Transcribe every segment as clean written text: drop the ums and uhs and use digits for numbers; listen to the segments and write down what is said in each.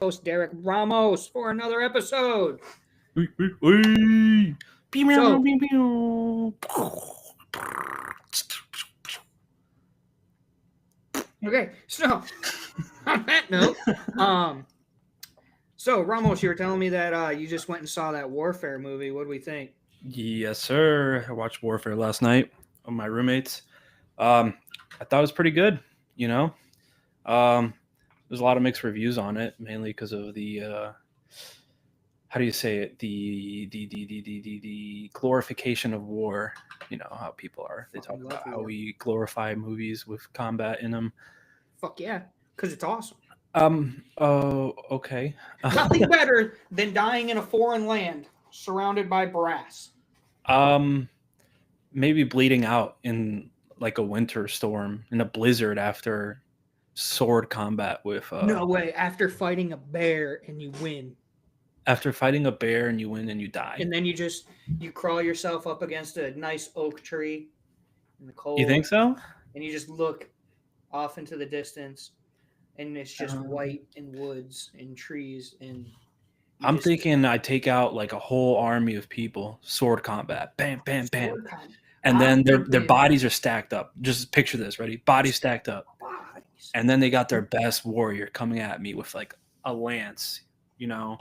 host Derek Ramos for another episode. Wee, wee, wee. Pew, meow, meow, So, meow, meow. okay, on that note, um, so Ramos, you were telling me that you just went and saw that Warfare movie. What do we think? Yes, sir. I watched Warfare last night with my roommates. Um, I thought it was pretty good. You know, there's a lot of mixed reviews on it, mainly because of the how do you say it? The glorification of war. You know how people are. They talk Fucking love about how war. we glorify movies with combat in them. Fuck yeah, because it's awesome. Oh, okay. Nothing better than dying in a foreign land surrounded by brass. um, maybe bleeding out in like a winter storm in a blizzard after sword combat with No way. After fighting a bear and you win, after fighting a bear and you win and you die. and then you crawl yourself up against a nice oak tree in the You cold, think so? and you just look off into the distance, and it's just Um, white and woods and trees, and you I'm just thinking I take out like a whole army of people, sword combat, bam, bam, bam, sword combat. and I'm then their thinking bodies are stacked up. Just picture this, ready? Bodies stacked up, bodies. and then they got their best warrior coming at me with like a lance, you know,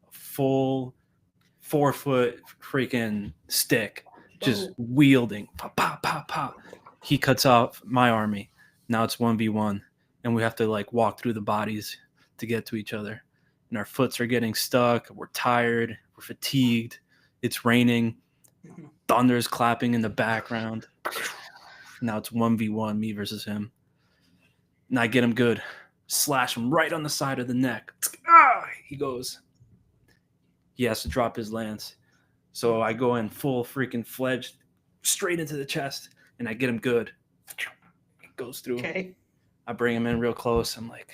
a full 4 foot freaking stick, just Boom. wielding, pop, pop, pop, pop. He cuts off my army. Now it's 1v1, and we have to like walk through the bodies to get to each other. And our foots are getting stuck. We're tired. We're fatigued. It's raining. Mhm. Thunder's clapping in the background. Now it's 1v1, me versus him. And I get him good. Slash him right on the side of the neck. He goes. He has to drop his lance. So I go in full freaking fledged straight into the chest and I get him good. It goes through. Okay. I bring him in real close. I'm like,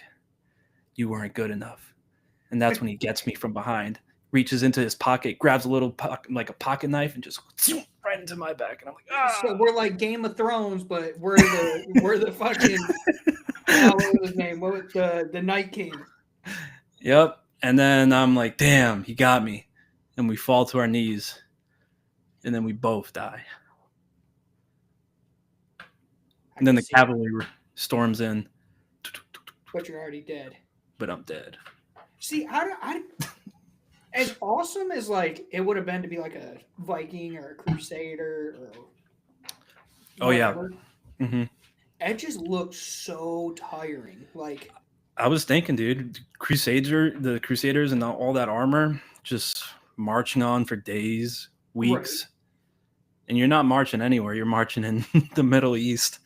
you weren't good enough. And that's when he gets me from behind, reaches into his pocket, grabs a little like a pocket knife and just right into my back. And I'm like, So ah. we're like Game of Thrones, but we're the fucking what was his name? What was the Night King? Yep. And then I'm like, damn, he got me. And we fall to our knees. And then we both die. And then the cavalry storms in. But you're already dead. But I'm dead. See, I as awesome as like it would have been to be like a Viking or a Crusader or Oh, yeah. whatever, Mm-hmm. it just looks so tiring. Like I was thinking, dude, the Crusaders and all that armor just marching on for days, weeks. Right. And you're not marching anywhere. You're marching in the Middle East.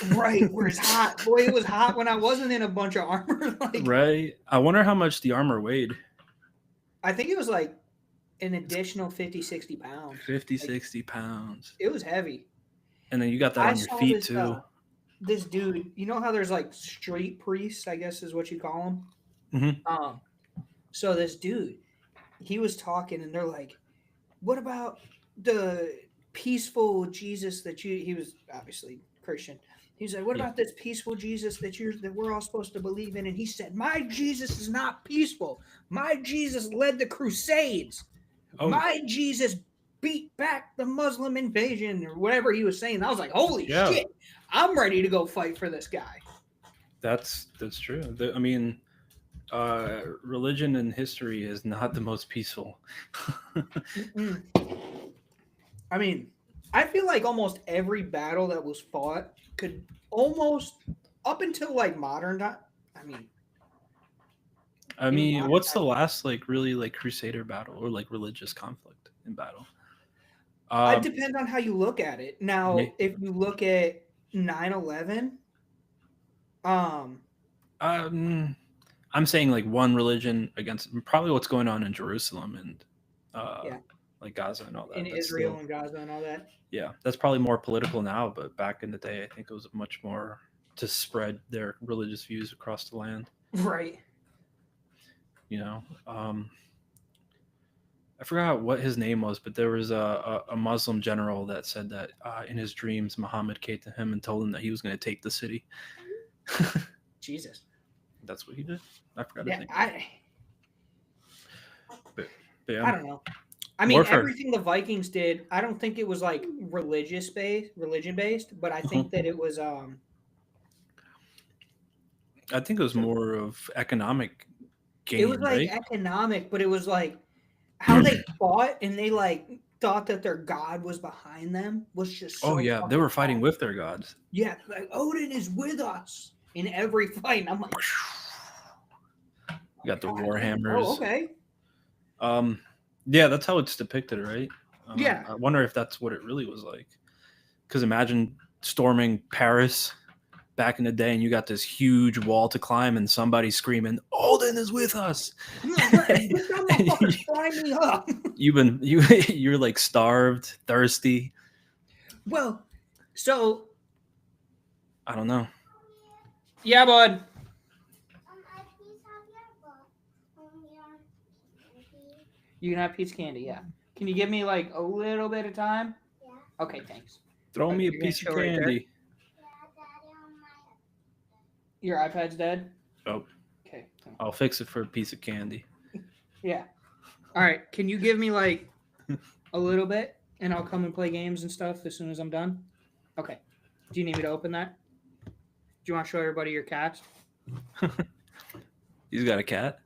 Right, where it's hot. Boy, it was hot when I wasn't in a bunch of armor. Like, right? I wonder how much the armor weighed. I think it was like an additional 50, 60 pounds. 50, Like, 60 pounds. it was heavy. And then you got that I on your saw feet, too. This dude, you know how there's like street priests, I guess is what you call them? Mm-hmm. So this dude, he was talking and they're like, what about the peaceful Jesus he was obviously Christian. He's like, what Yeah. about this peaceful Jesus that we're all supposed to believe in? And he said, my Jesus is not peaceful. My Jesus led the Crusades. Oh. My Jesus beat back the Muslim invasion or whatever he was saying. I was like, holy shit, I'm ready to go fight for this guy. That's true. I mean, religion and history is not the most peaceful. I mean, I feel like almost every battle that was fought could almost up until like modern time. I mean, what's the last like really like Crusader battle or like religious conflict in battle? It depends on how you look at it. Now, if you look at 9/11, I'm saying like one religion against probably what's going on in Jerusalem and like Gaza and all that. In Israel and Gaza and all that. Yeah, that's probably more political now, but back in the day, I think it was much more to spread their religious views across the land. Right. You know, I forgot what his name was, but there was a Muslim general that said that in his dreams, Muhammad came to him and told him that he was going to take the city. Jesus. That's what he did. I forgot his name. But yeah, I don't know. I mean, warfare. everything the Vikings did, I don't think it was like religion based, but I Mhm. think that it was I think it was more of economic it was gain, like right? economic, but it was like how they fought and they like thought that their god was behind them was just Oh so yeah, they fucking were fighting awesome. with their gods. Yeah, like Odin is with us in every fight. And I'm like, You got the God damn. Oh, warhammers. okay. Um, yeah, that's how it's depicted, right? Yeah. I wonder if that's what it really was like. Because imagine storming Paris back in the day, and you got this huge wall to climb, and somebody screaming, "Odin is with us!" Yeah, right. This dumb motherfucker's flying me up. You're like starved, thirsty. Well, so I don't know. yeah, bud. You can have piece of candy, yeah. Can you give me like a little bit of time? Yeah. Okay, thanks. Throw me a You're gonna piece of chill right there? candy. Your iPad's dead? Oh, Okay. I'll fix it for a piece of candy. Yeah. All right. Can you give me like a little bit and I'll come and play games and stuff as soon as I'm done? Okay. Do you need me to open that? Do you want to show everybody your cats? He's got a cat.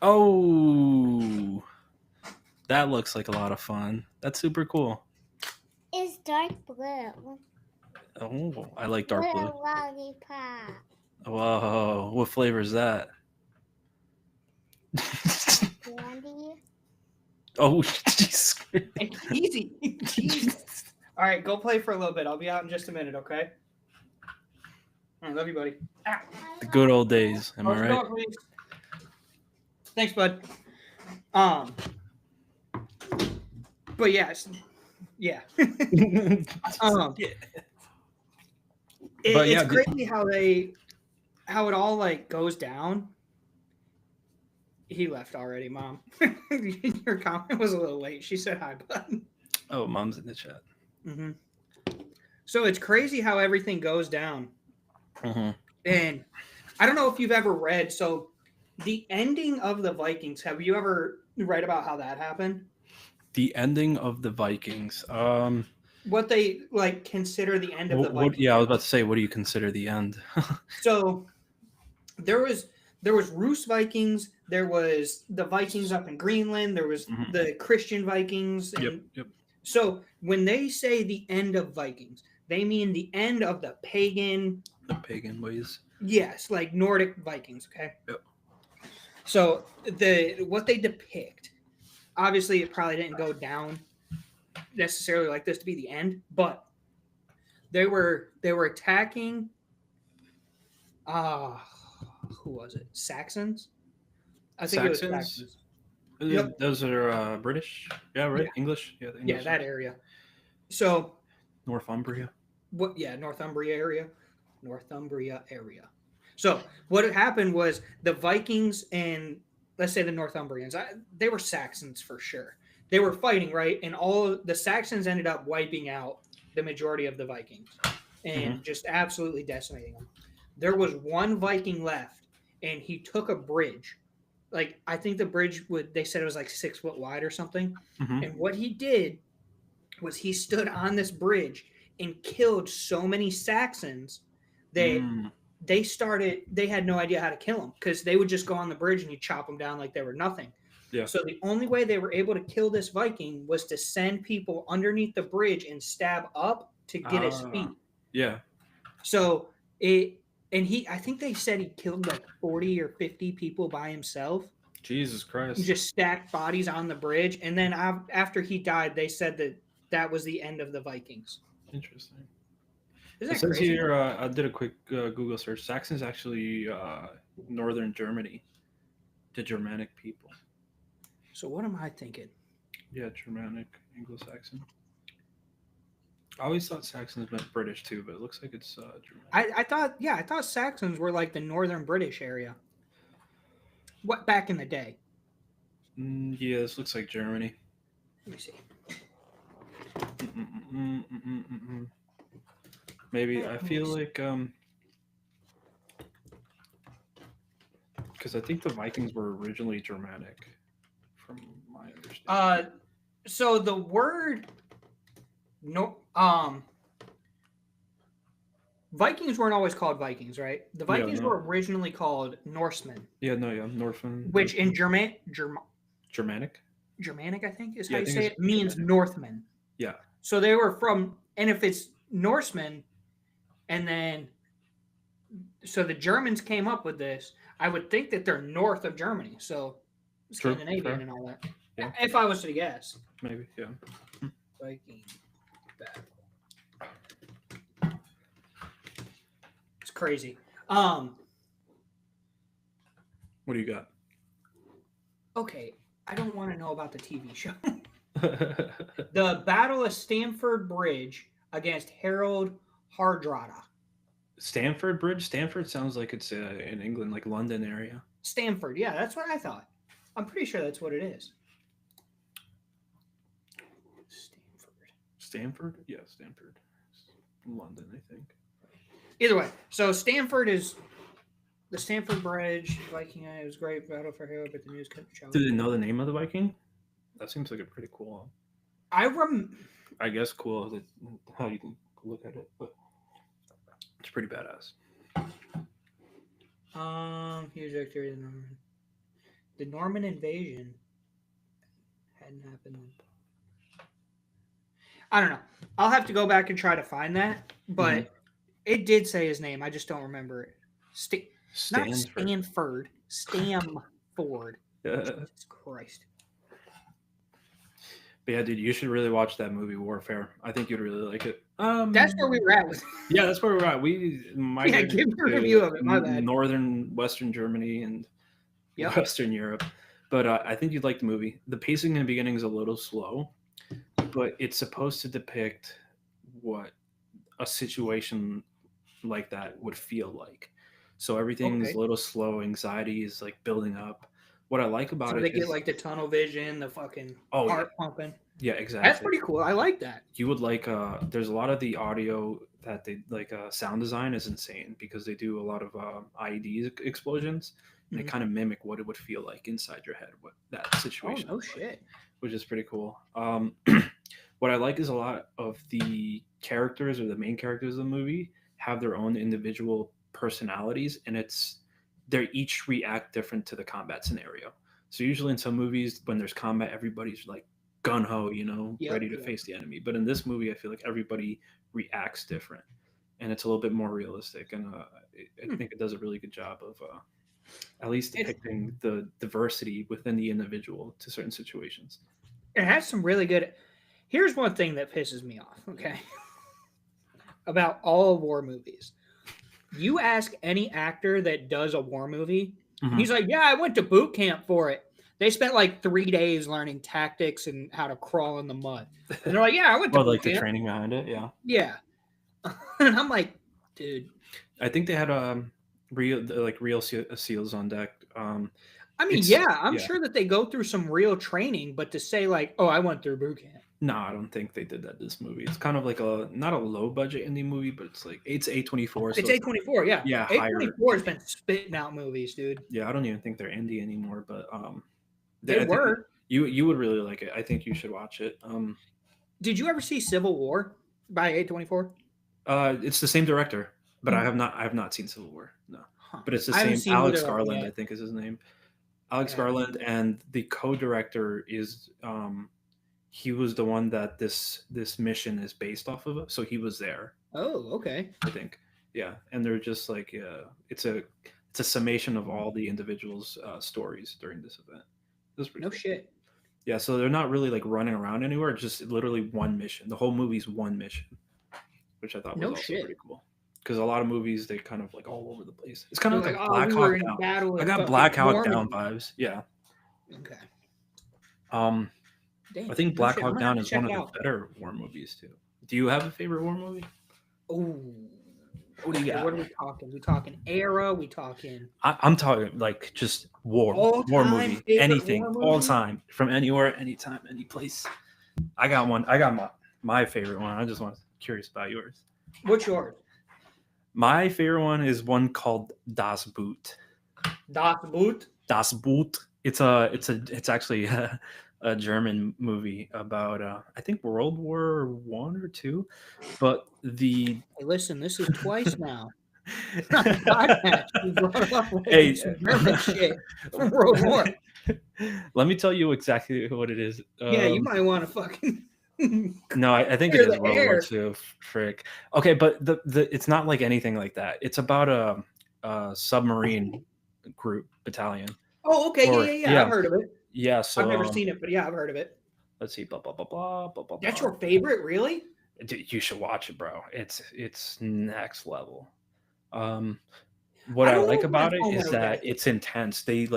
Oh, that looks like a lot of fun. That's super cool. It's dark blue. Oh, I like dark With blue. a lollipop. Whoa, what flavor is that? Candy. Oh, jeez. Easy. Jesus. All right. Go play for a little bit. I'll be out in just a minute, okay? All right. Love you, buddy. Ah. The good old days. Am Close I the right? door, please. Thanks, bud. But yes, yeah. Yeah. It's yeah, crazy how it all like goes down. He left already, Mom. Your comment was a little late. She said hi, bud. Oh, mom's in the chat. Mm-hmm. So it's crazy how everything goes down. Mm-hmm. And I don't know if you've ever read. So the ending of the Vikings. Have you ever read about how that happened? The ending of the Vikings. What they like consider the end of the Vikings. Yeah, I was about to say, what do you consider the end? So there was Rus Vikings, there was the Vikings up in Greenland, there was Mhm. the Christian Vikings. And Yep. so when they say the end of Vikings, they mean the end of the pagan, The pagan ways. yes, like Nordic Vikings, okay? Yep. So what they depict, obviously it probably didn't go down necessarily like this to be the end, but they were attacking who was it? Saxons? I think it was Saxons? Saxons. Yep. Those are British. Yeah, right. Yeah. English. Yeah, the English. Yeah, that area. So Northumbria. what? Yeah, Northumbria area. So what had happened was the Vikings and let's say the Northumbrians, they were Saxons for sure. They were fighting, right? And all the Saxons ended up wiping out the majority of the Vikings and just absolutely decimating them. There was one Viking left, and he took a bridge. Like I think the bridge they said it was like 6 foot wide or something. Mhm. And what he did was he stood on this bridge and killed so many Saxons that Mm. they had no idea how to kill them because they would just go on the bridge and you chop them down like they were nothing. Yeah. So the only way they were able to kill this Viking was to send people underneath the bridge and stab up to get his feet. Yeah. So I think they said he killed like 40 or 50 people by himself. Jesus Christ. Just stacked bodies on the bridge. And then after he died, they said that was the end of the Vikings. Interesting. Isn't It that says crazy? here, I did a quick Google search. Saxons actually northern Germany, the Germanic people. So what am I thinking? Yeah, Germanic, Anglo-Saxon. I always thought Saxons meant British too, but it looks like it's Germanic. I thought Saxons were like the northern British area. What back in the day? Yeah, this looks like Germany. Let me see. Maybe I feel like because I think the Vikings were originally Germanic. So the word no Vikings weren't always called Vikings, right? The Vikings no. were originally called Norsemen, Yeah, no, yeah, Northern. which in Germanic. Germanic, I think is Yeah, how I you think say it's it, means Germanic. Northmen. Yeah. So they were from, and if it's Norsemen, and then so the Germans came up with this, I would think that they're north of Germany, so True. Scandinavian Fair. and all that. Yeah. If I was to guess, Maybe. Yeah. Viking battle. It's crazy. What do you got? Okay, I don't want to know about the TV show. The Battle of Stamford Bridge against Harold Hardrada. Stamford Bridge. Stamford sounds like it's in England, like London area. Stamford, yeah, that's what I thought. I'm pretty sure that's what it is. Stamford? Yeah, Stamford. London, I think. Either way, so Stamford is the Stamford Bridge. Viking Eye was great battle for Harold, but the news couldn't show. Do they know the name of the Viking? That seems like a pretty cool. I guess cool that how you can look at it, but it's pretty badass. Huge victory. The Norman invasion hadn't happened. I don't know. I'll have to go back and try to find that, but it did say his name. I just don't remember it. Not Stanford. Stamford. Jesus Christ. But yeah, dude, you should really watch that movie Warfare. I think you'd really like it. That's where we were at with. Yeah, that's where we're at. We migrated give me a review of it. My bad. Northern Western Germany and Western Europe. But I think you'd like the movie. The pacing in the beginning is a little slow, but it's supposed to depict what a situation like that would feel like. So everything's a little slow. Anxiety is like building up. What I like about it they is get like the tunnel vision, the fucking heart pumping. Yeah, exactly. That's pretty cool. I like that. You would like there's a lot of the audio that they like sound design is insane because they do a lot of IED explosions and they kind of mimic what it would feel like inside your head, what that situation. Oh no shit. Which is pretty cool. What I like is a lot of the characters or the main characters of the movie have their own individual personalities, and they each react different to the combat scenario. So usually in some movies, when there's combat, everybody's like gun ho, ready to face the enemy. But in this movie, I feel like everybody reacts different, and it's a little bit more realistic. And I think it does a really good job of at least depicting the diversity within the individual to certain situations. It has some really good. Here's one thing that pisses me off. Okay, about all war movies. You ask any actor that does a war movie, he's like, yeah, I went to boot camp for it. They spent like 3 days learning tactics and how to crawl in the mud. And they're like, yeah, I went to boot camp. The training behind it, yeah. Yeah. And I'm like, dude. I think they had real SEALs on deck. I'm sure that they go through some real training, but to say like, oh, I went through boot camp. No, I don't think they did that this movie. It's kind of like not a low budget indie movie, but it's A24. So it's A24, yeah. Yeah, A24 has been spitting out movies, dude. Yeah, I don't even think they're indie anymore, but they were. You would really like it. I think you should watch it. Did you ever see Civil War by A24? It's the same director, but I have not seen Civil War. No, but it's the same. Alex Garland, I think, is his name. Alex Garland, and the co-director is he was the one that this mission is based off of, so he was there. Oh, okay. I think, yeah, and they're just like, it's a summation of all the individuals' stories during this event. That's pretty cool. Shit. Yeah, so they're not really like running around anywhere. It's just literally one mission. The whole movie's one mission, which I thought was also pretty cool. Because a lot of movies, they kind of like all over the place. It's kind of like Black Hawk Down. I got Black Hawk Down vibes. Yeah. Okay. I think Black Hawk Down is one of the better war movies too. Do you have a favorite war movie? Oh, what do you got? What are we talking? We talking era? We talking? I'm talking like just war movie, anything, all time, from anywhere, anytime, any place. I got one. I got my favorite one. I just want curious about yours. What's yours? My favorite one is one called Das Boot. Das Boot. Das Boot. It's actually a a German movie about I think World War One or two, but the Hey, listen, this is twice now. On the podcast, you brought up like Hey, some German shit from World War. let me tell you exactly what it is. Yeah, you might want to fucking. No, I think it clear is the World War air. II. Frick. Okay, but the it's not like anything like that. It's about a submarine group battalion. Oh, okay, Or- yeah. I've heard of it. Yeah, so I've never seen it, but yeah, I've heard of it. let's see, blah blah blah blah blah blah. That's blah. your favorite, really? Dude, you should watch it, bro. It's next level. What I I don't know like if about that's it is Fullmetal that Jacket. it's intense. They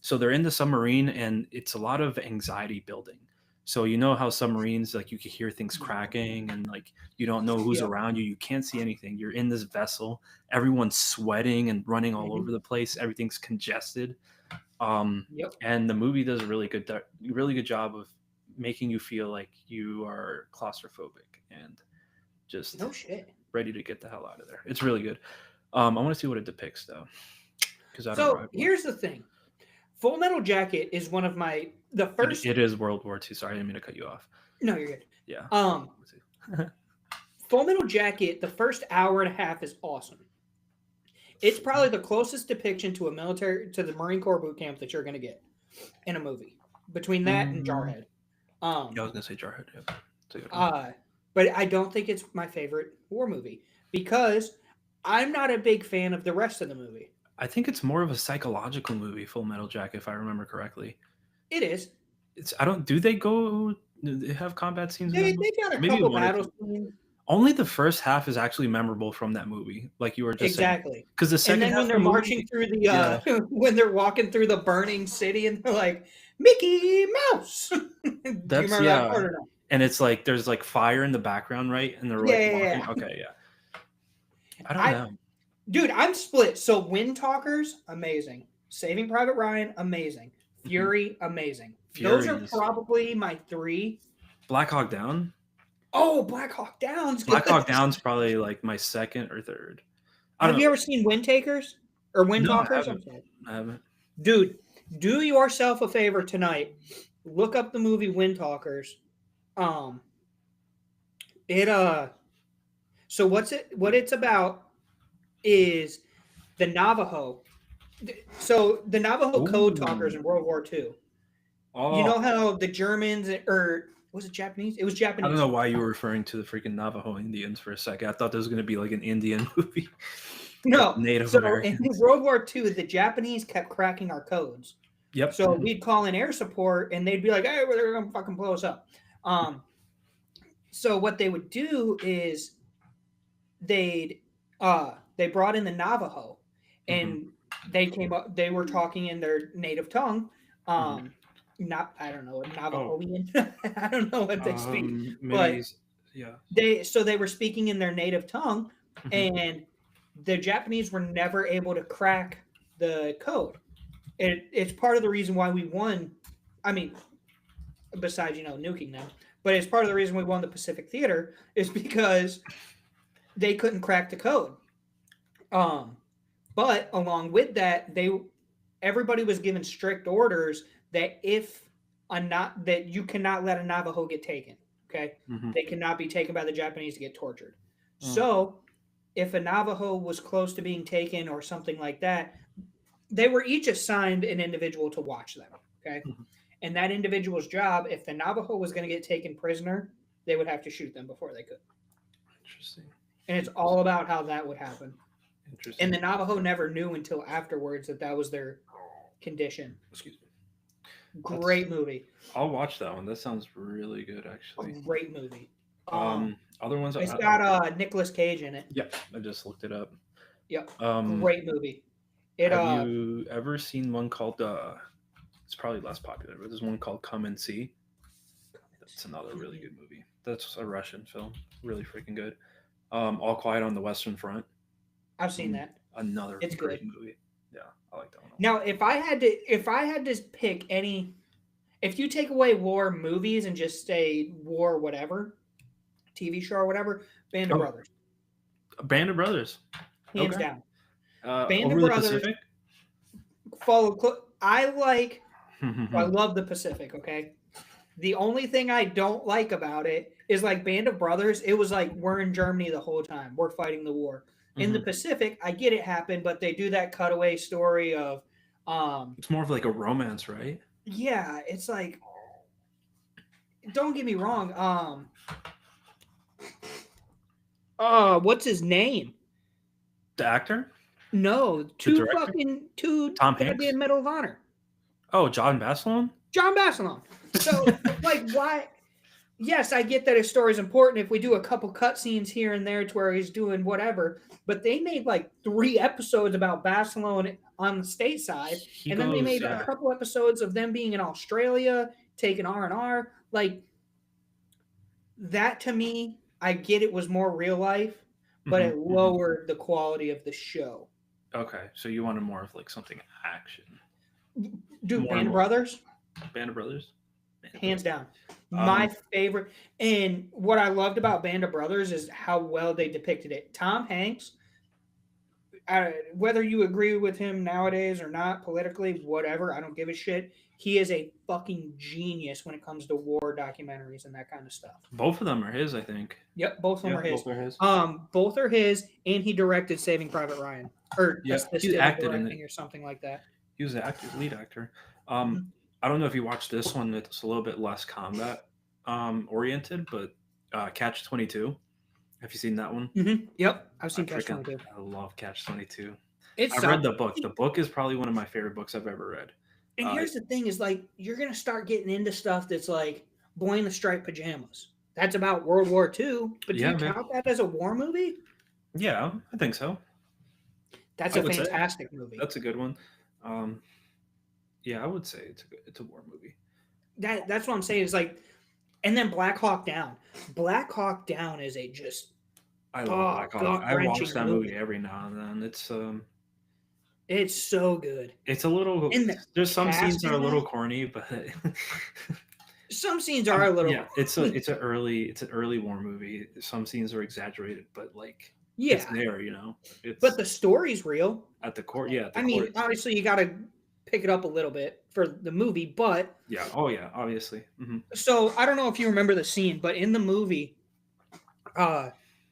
so they're in the submarine and it's a lot of anxiety building. So you know how submarines, like, you can hear things cracking and like you don't know who's Yeah. around you. You can't see anything. You're in this vessel. Everyone's sweating and running all Mhm. over the place. Everything's congested. Yep. And the movie does a really good job of making you feel like you are claustrophobic and just No shit. ready to get the hell out of there. It's really good. I want to see what it depicts though, because I don't. So know. here's the thing: Full Metal Jacket is one of the first. It is World War II. Sorry, I didn't mean to cut you off. No, you're good. Yeah. Full Metal Jacket, the first hour and a half is awesome. It's probably the closest depiction to the Marine Corps boot camp that you're gonna get in a movie. Between that and Jarhead. Yeah, I was gonna say Jarhead. Yeah. It's a good one. But I don't think it's my favorite war movie because I'm not a big fan of the rest of the movie. I think it's more of a psychological movie, Full Metal Jacket, if I remember correctly. It is. It's I don't. Do they go? Do they have combat scenes? in They that movie? got a Maybe couple one or battle two. scenes. Only the first half is actually memorable from that movie, like you were just saying. Exactly. Because the And second then half when of they're the movie- marching through the when they're walking through the burning city and they're like Mickey Mouse. Do you That's- remember yeah. that part or not? and it's like there's like fire in the background, right? And they're like Yeah. walking. Okay, yeah. I don't I- know. Dude, I'm split. So Wind Talkers, amazing. Saving Private Ryan, amazing. Fury, amazing. Those are Fury is- probably my three. Black Hawk Down. Oh, Black Hawk Down's Black good. Hawk Down's probably like my second or third. I Have don't you know. ever seen Wind Takers or Wind No, I Talkers? haven't. I'm sorry. I haven't. Dude, do yourself a favor tonight. Look up the movie Wind Talkers. So what it's about is the Navajo. So the Navajo code Ooh. talkers in World War II. Oh, You know how the Germans, or was it Japanese? It was I Japanese. don't know why you were referring to the freaking Navajo Indians for a second. I thought this was going to be like an Indian movie. No, Native so in Americans. World War II, the Japanese kept cracking our codes. Yep. So we'd call in air support, and they'd be like, "Hey, they're gonna fucking blow us up." So what they would do is they brought in the Navajo, and they came up. They were talking in their native tongue. Not I don't know, Navajoian. I don't know what they speak. maybe, yeah. They were speaking in their native tongue, Mhm. and the Japanese were never able to crack the code. It's part of the reason why we won. I mean, besides nuking them, but it's part of the reason we won the Pacific Theater is because they couldn't crack the code. But along with that, everybody was given strict orders that that you cannot let a Navajo get taken. Okay. Mhm. They cannot be taken by the Japanese to get tortured. Mm. So, if a Navajo was close to being taken or something like that, they were each assigned an individual to watch them. Okay. Mhm. And that individual's job, if the Navajo was going to get taken prisoner, they would have to shoot them before they could. Interesting. And it's all about how that would happen. Interesting. And the Navajo never knew until afterwards that was their condition. Excuse me. Great movie. I'll watch that one. That sounds really good, actually. Great movie. Other ones. It's got Nicolas Cage in it. Yep, I just looked it up. Yep. Um, Great movie. It have you ever seen one called? It's probably less popular, but there's one called Come and See. That's another really good movie. That's a Russian film. Really freaking good. All Quiet on the Western Front. I've seen that. Another It's great good. movie. Yeah, I like that one. Now, if I had to pick any, if you take away war movies and just say war whatever, TV show or whatever, Band of Oh. Brothers, Band of Brothers. hands Okay. down. Band of Over the Brothers. Pacific. I love the Pacific. Okay, The only thing I don't like about it is like Band of Brothers. It was like we're in Germany the whole time. We're fighting the war. In the Mhm. Pacific, I get it happened, but they do that cutaway story of, It's more of like a romance, right? yeah, it's like, don't get me wrong. What's his name? The actor, No, the director, two Tom Hanks. goddamn Medal of Honor. Oh, John Basilone. John Basilone. So, like, why? Yes, I get that his story is important. If we do a couple cutscenes here and there to where he's doing whatever, but they made like 3 episodes about Basilone on the stateside, He and then they goes, made a yeah. couple episodes of them being in Australia, taking R&R. Like that to me, I get it was more real life, but Mhm, it mhm. lowered the quality of the show. Okay, so you wanted more of like something action. Dude, More Band and of more. Brothers, Band of Brothers. Band of hands Brothers. down. My Um, favorite. And what I loved about Band of Brothers is how well they depicted it. Tom Hanks, whether you agree with him nowadays or not, politically, whatever, I don't give a shit. He is a fucking genius when it comes to war documentaries and that kind of stuff. both of them are his, I think. Yep, both of them Yeah, are his. both are his. Both are his, and he directed Saving Private Ryan, or Yeah, assisted he's in acted in directing it. or something like that. He was the actor, lead actor. Mhm. I don't know if you watched this one. It's a little bit less combat oriented, but Catch 22. Have you seen that one? Yep, I've I seen Catch freaking 22. I love Catch 22. It's I've read solid. the book. The book is probably one of my favorite books I've ever read. And here's the thing: is like you're gonna start getting into stuff that's like Boy in the Striped Pajamas. That's about World War II, but do Yeah, you man. count that as a war movie? Yeah, I think so. That's I a would say fantastic movie. that's a good one. Um, yeah, I would say it's a war movie. That's what I'm saying. Is like, and then Black Hawk Down. Black Hawk Down is a just I love Black Hawk. gut I watch wrenching that movie. movie every now and then. It's so good. It's a little. And the There's some scenes cast that are a in little that, corny, but some scenes are a little. yeah, it's an early war movie. Some scenes are exaggerated, but like it's Yeah, there, you know. It's but the story's real. at the core. Yeah, at the I core. mean, obviously, you got to pick it up a little bit for the movie, but Yeah. Oh yeah. Obviously. so I don't know if you remember the scene, but in the movie,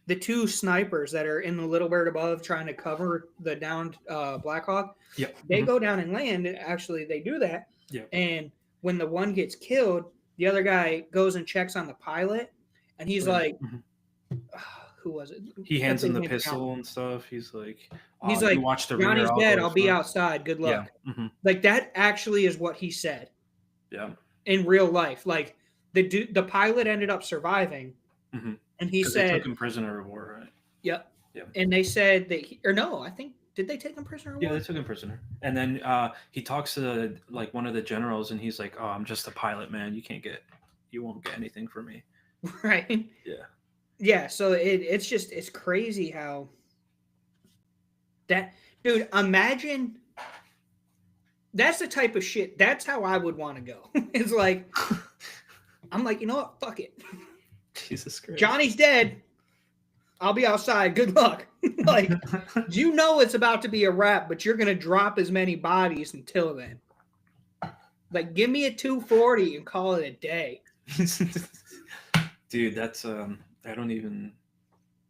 the two snipers that are in the Little Bird above trying to cover the downed Blackhawk, Yeah. they go down and land. And actually, they do that. Yeah. And when the one gets killed, the other guy goes and checks on the pilot, and he's Right. like, "Who was it?" He hands What's him his the name? pistol and stuff. He's like, He's "You like, watch the rear. "Johnny's I'll dead. go I'll be front." outside. Good Yeah. luck." Like that actually is what he said Yeah. in real life. Like the pilot ended up surviving, Mhm. and he 'Cause they said, took him prisoner of war, right? "Yep." Yeah. And they said that, or no, I think did they take him prisoner of Yeah, war? they took him prisoner. And then he talks to like one of the generals, and he's like, "Oh, I'm just a pilot, man. You won't get anything from me." Right. Yeah. Yeah. So it's crazy how that dude. Imagine that's the type of shit. That's how I would want to go. It's like I'm like, you know what? Fuck it. Jesus Christ. Johnny's dead. I'll be outside. Good luck. Like, you know it's about to be a wrap, but you're gonna drop as many bodies until then. Like, give me a 240 and call it a day. Dude, that's I don't even.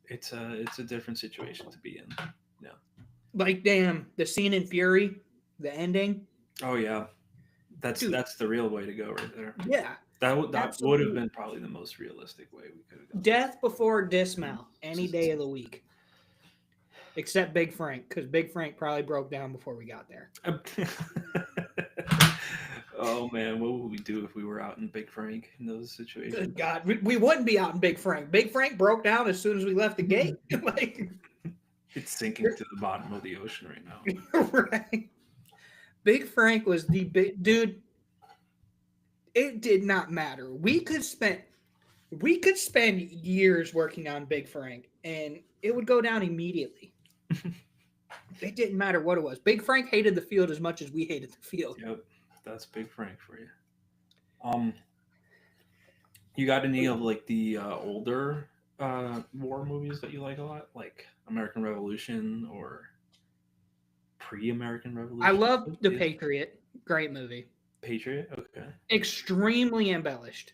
It's a different situation to be in. Like, damn, the scene in Fury, the ending. Oh yeah, that's Dude. the real way to go right there. Yeah. That would have Absolutely. been probably the most realistic way we could have gone. Death before dismount any day of the week. Except Big Frank, because Big Frank probably broke down before we got there. Oh man, what would we do if we were out in Big Frank in those situations? Good God. We wouldn't be out in Big Frank. Big Frank broke down as soon as we left the gate. Like, It's sinking to the bottom of the ocean right now. right. Big Frank was the big dude. It did not matter. We could spend years working on Big Frank, and it would go down immediately. It didn't matter what it was. Big Frank hated the field as much as we hated the field. Yep, that's Big Frank for you. You got any of like the older war movies that you like a lot, like American Revolution or pre-American Revolution? I love The Patriot. Great movie. Patriot. Okay. extremely embellished.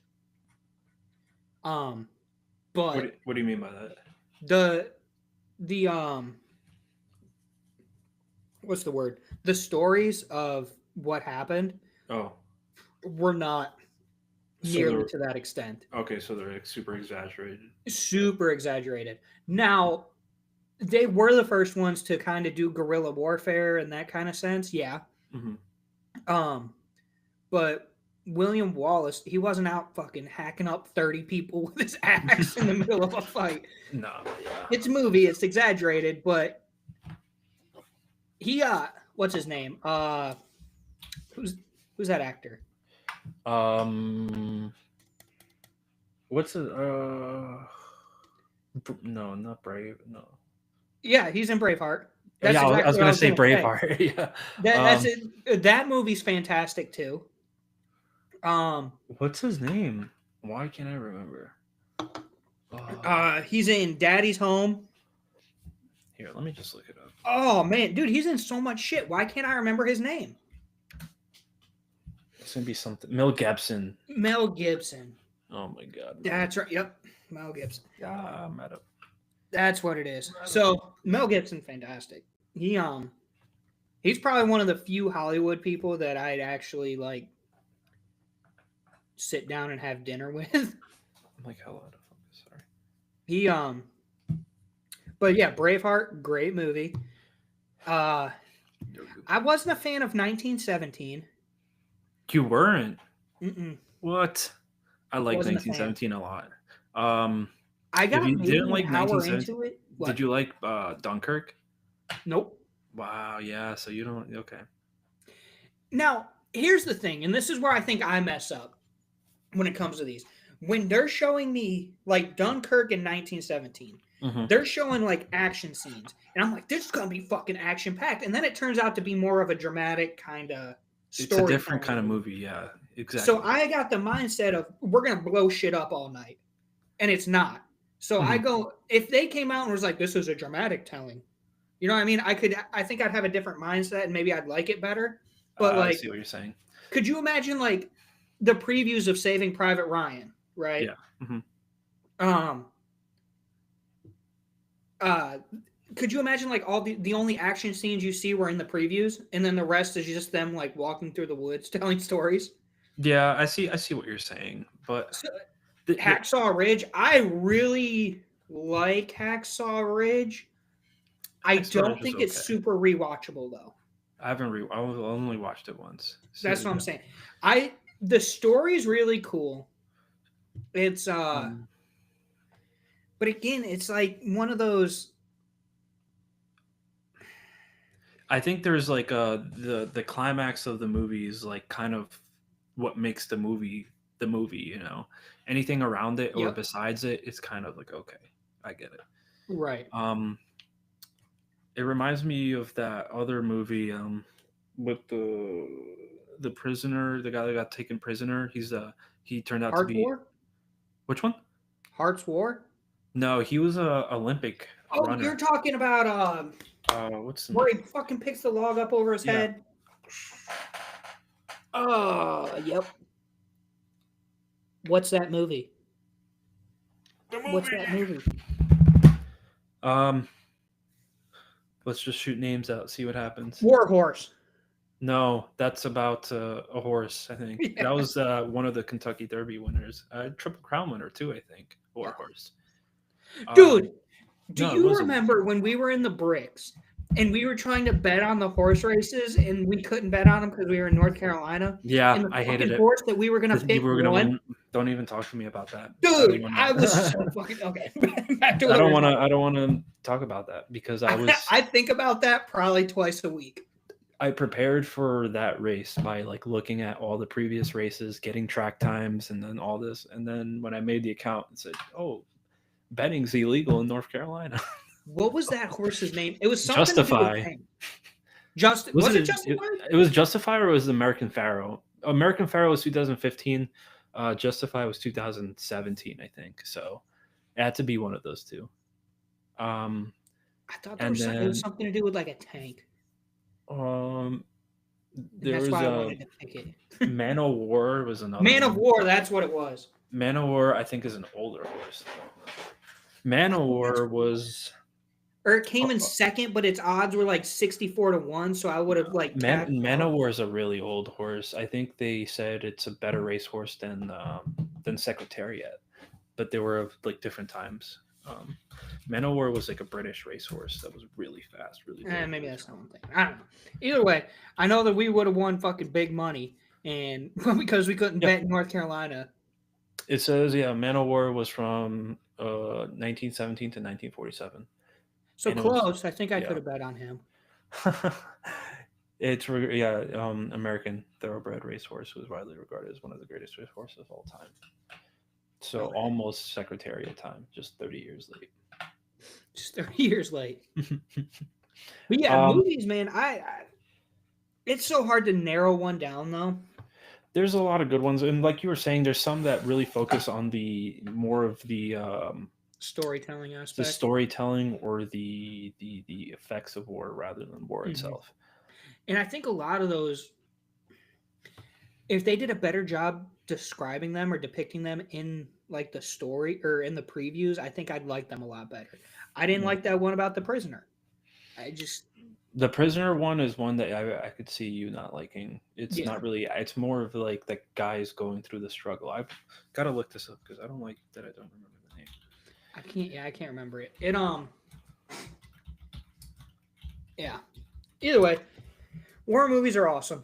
But What do you mean by that? the what's the word? The stories of what happened Oh, were not so nearly they're to that extent. okay. So they're like super exaggerated. Super exaggerated. Now, they were the first ones to kind of do guerrilla warfare in that kind of sense. Yeah. Hmm. But William Wallace, he wasn't out fucking hacking up 30 people with his axe in the middle of a fight. No, yeah. It's a movie, it's exaggerated, but he what's his name? Who's that actor? What's it? No, not Brave. No. Yeah, he's in Braveheart. Yeah, I was what gonna say gonna Braveheart. Yeah. That's it. That movie's fantastic too. What's his name? Why can't I remember? Oh, He's in Daddy's Home. here, let me just look it up. Oh man, dude, he's in so much shit. Why can't I remember his name? It's gonna be something. Mel Gibson. Mel Gibson. Oh my god. That's right. Yep, Mel Gibson. Yeah, I'm at a. That's what it is. So Mel Gibson, fantastic. He's probably one of the few Hollywood people that I'd actually like sit down and have dinner with. I'm like hell out of focus. Sorry. He but yeah, Braveheart, great movie. I wasn't a fan of 1917. You weren't. Mm-mm. What? I like Wasn't a fan. 1917 a lot. I got If you maybe didn't an like hour 1917 into it. What? Did you like Dunkirk? Nope. Wow, yeah. So you don't. Okay. Now, here's the thing, and this is where I think I mess up when it comes to these. When they're showing me like Dunkirk in 1917, they're showing like action scenes, and I'm like, this is gonna be fucking action packed, and then it turns out to be more of a dramatic kind of story. It's a different kind of movie. Yeah, exactly. So I got the mindset of we're gonna blow shit up all night, and it's not. So I go, if they came out and was like, this is a dramatic telling, you know what I mean? I think I'd have a different mindset, and maybe I'd like it better. But I like, see what you're saying. could you imagine like the previews of Saving Private Ryan, right? Yeah. Could you imagine like all the only action scenes you see were in the previews, and then the rest is just them like walking through the woods telling stories? Yeah, I see what you're saying, but So, Hacksaw Ridge, I really like Hacksaw Ridge. I don't think it's super rewatchable though. I haven't I only watched it once. So, that's what I'm saying. The story's really cool. It's but again, it's like one of those. I think there's like the climax of the movie is like kind of what makes the movie, you know. Anything around it or besides it, it's kind of like, okay, I get it. Right. It reminds me of that other movie with the prisoner, the guy that got taken prisoner. He turned out Hearts to be War? Which one? Hearts War? No, he was a Olympic runner. You're talking about what's the where he fucking picks the log up over his head? Yep. What's that movie? What's that movie? Let's just shoot names out, see what happens. War Horse. No, that's about a horse, I think. Yeah. That was one of the Kentucky Derby winners. Triple Crown winner, too, I think. War Horse. Dude, do you remember when we were in the bricks and we were trying to bet on the horse races and we couldn't bet on them because we were in North Carolina? Yeah, and the I hated it. Horse that we were going to pick won? Don't even talk to me about that. Dude, I was so fucking... Okay. I don't want to talk about that because I think about that probably twice a week. I prepared for that race by like looking at all the previous races, getting track times, and then all this. And then when I made the account, it said, "Oh, betting's illegal in North Carolina." What was that horse's name? It was something Justify. Was it Justify? It was Justify, or was American Pharaoh? American Pharaoh was 2015. Justify was 2017, I think. So it had to be one of those two. I thought it was something to do with like a tank. There that's was why I wanted to pick it. Man o' War was another Man of one. War, that's what it was. Man o' War, I think, is an older horse. Man o' War was Or it came in second, but its odds were like 64-1, so I would have like tapped Man o' out. War is a really old horse. I think they said it's a better racehorse than Secretariat, but they were of like different times. Man o' War was like a British racehorse that was really fast, really. Maybe that's not one thing. I don't know. Either way, I know that we would have won fucking big money, and because we couldn't bet in North Carolina. It says, yeah, Man o' War was from 1917 to 1947. So And it was- close. I think I yeah. could have bet on him. It's American Thoroughbred racehorse was widely regarded as one of the greatest racehorses of all time. So Okay. almost Secretariat time, just 30 years late. Just 30 years late. But yeah, movies, man. I it's so hard to narrow one down though. There's a lot of good ones, and like you were saying, there's some that really focus on the more of the Storytelling aspect. the storytelling or the effects of war rather than war itself. And I think a lot of those, if they did a better job describing them or depicting them in like the story or in the previews, I think I'd like them a lot better. I didn't like that one about the prisoner. The prisoner one is one that I could see you not liking. It's Yeah. not really. It's more of like the guys going through the struggle. I've got to look this up because I don't like that. I don't remember the name. I can't remember it. Yeah. Either way, war movies are awesome.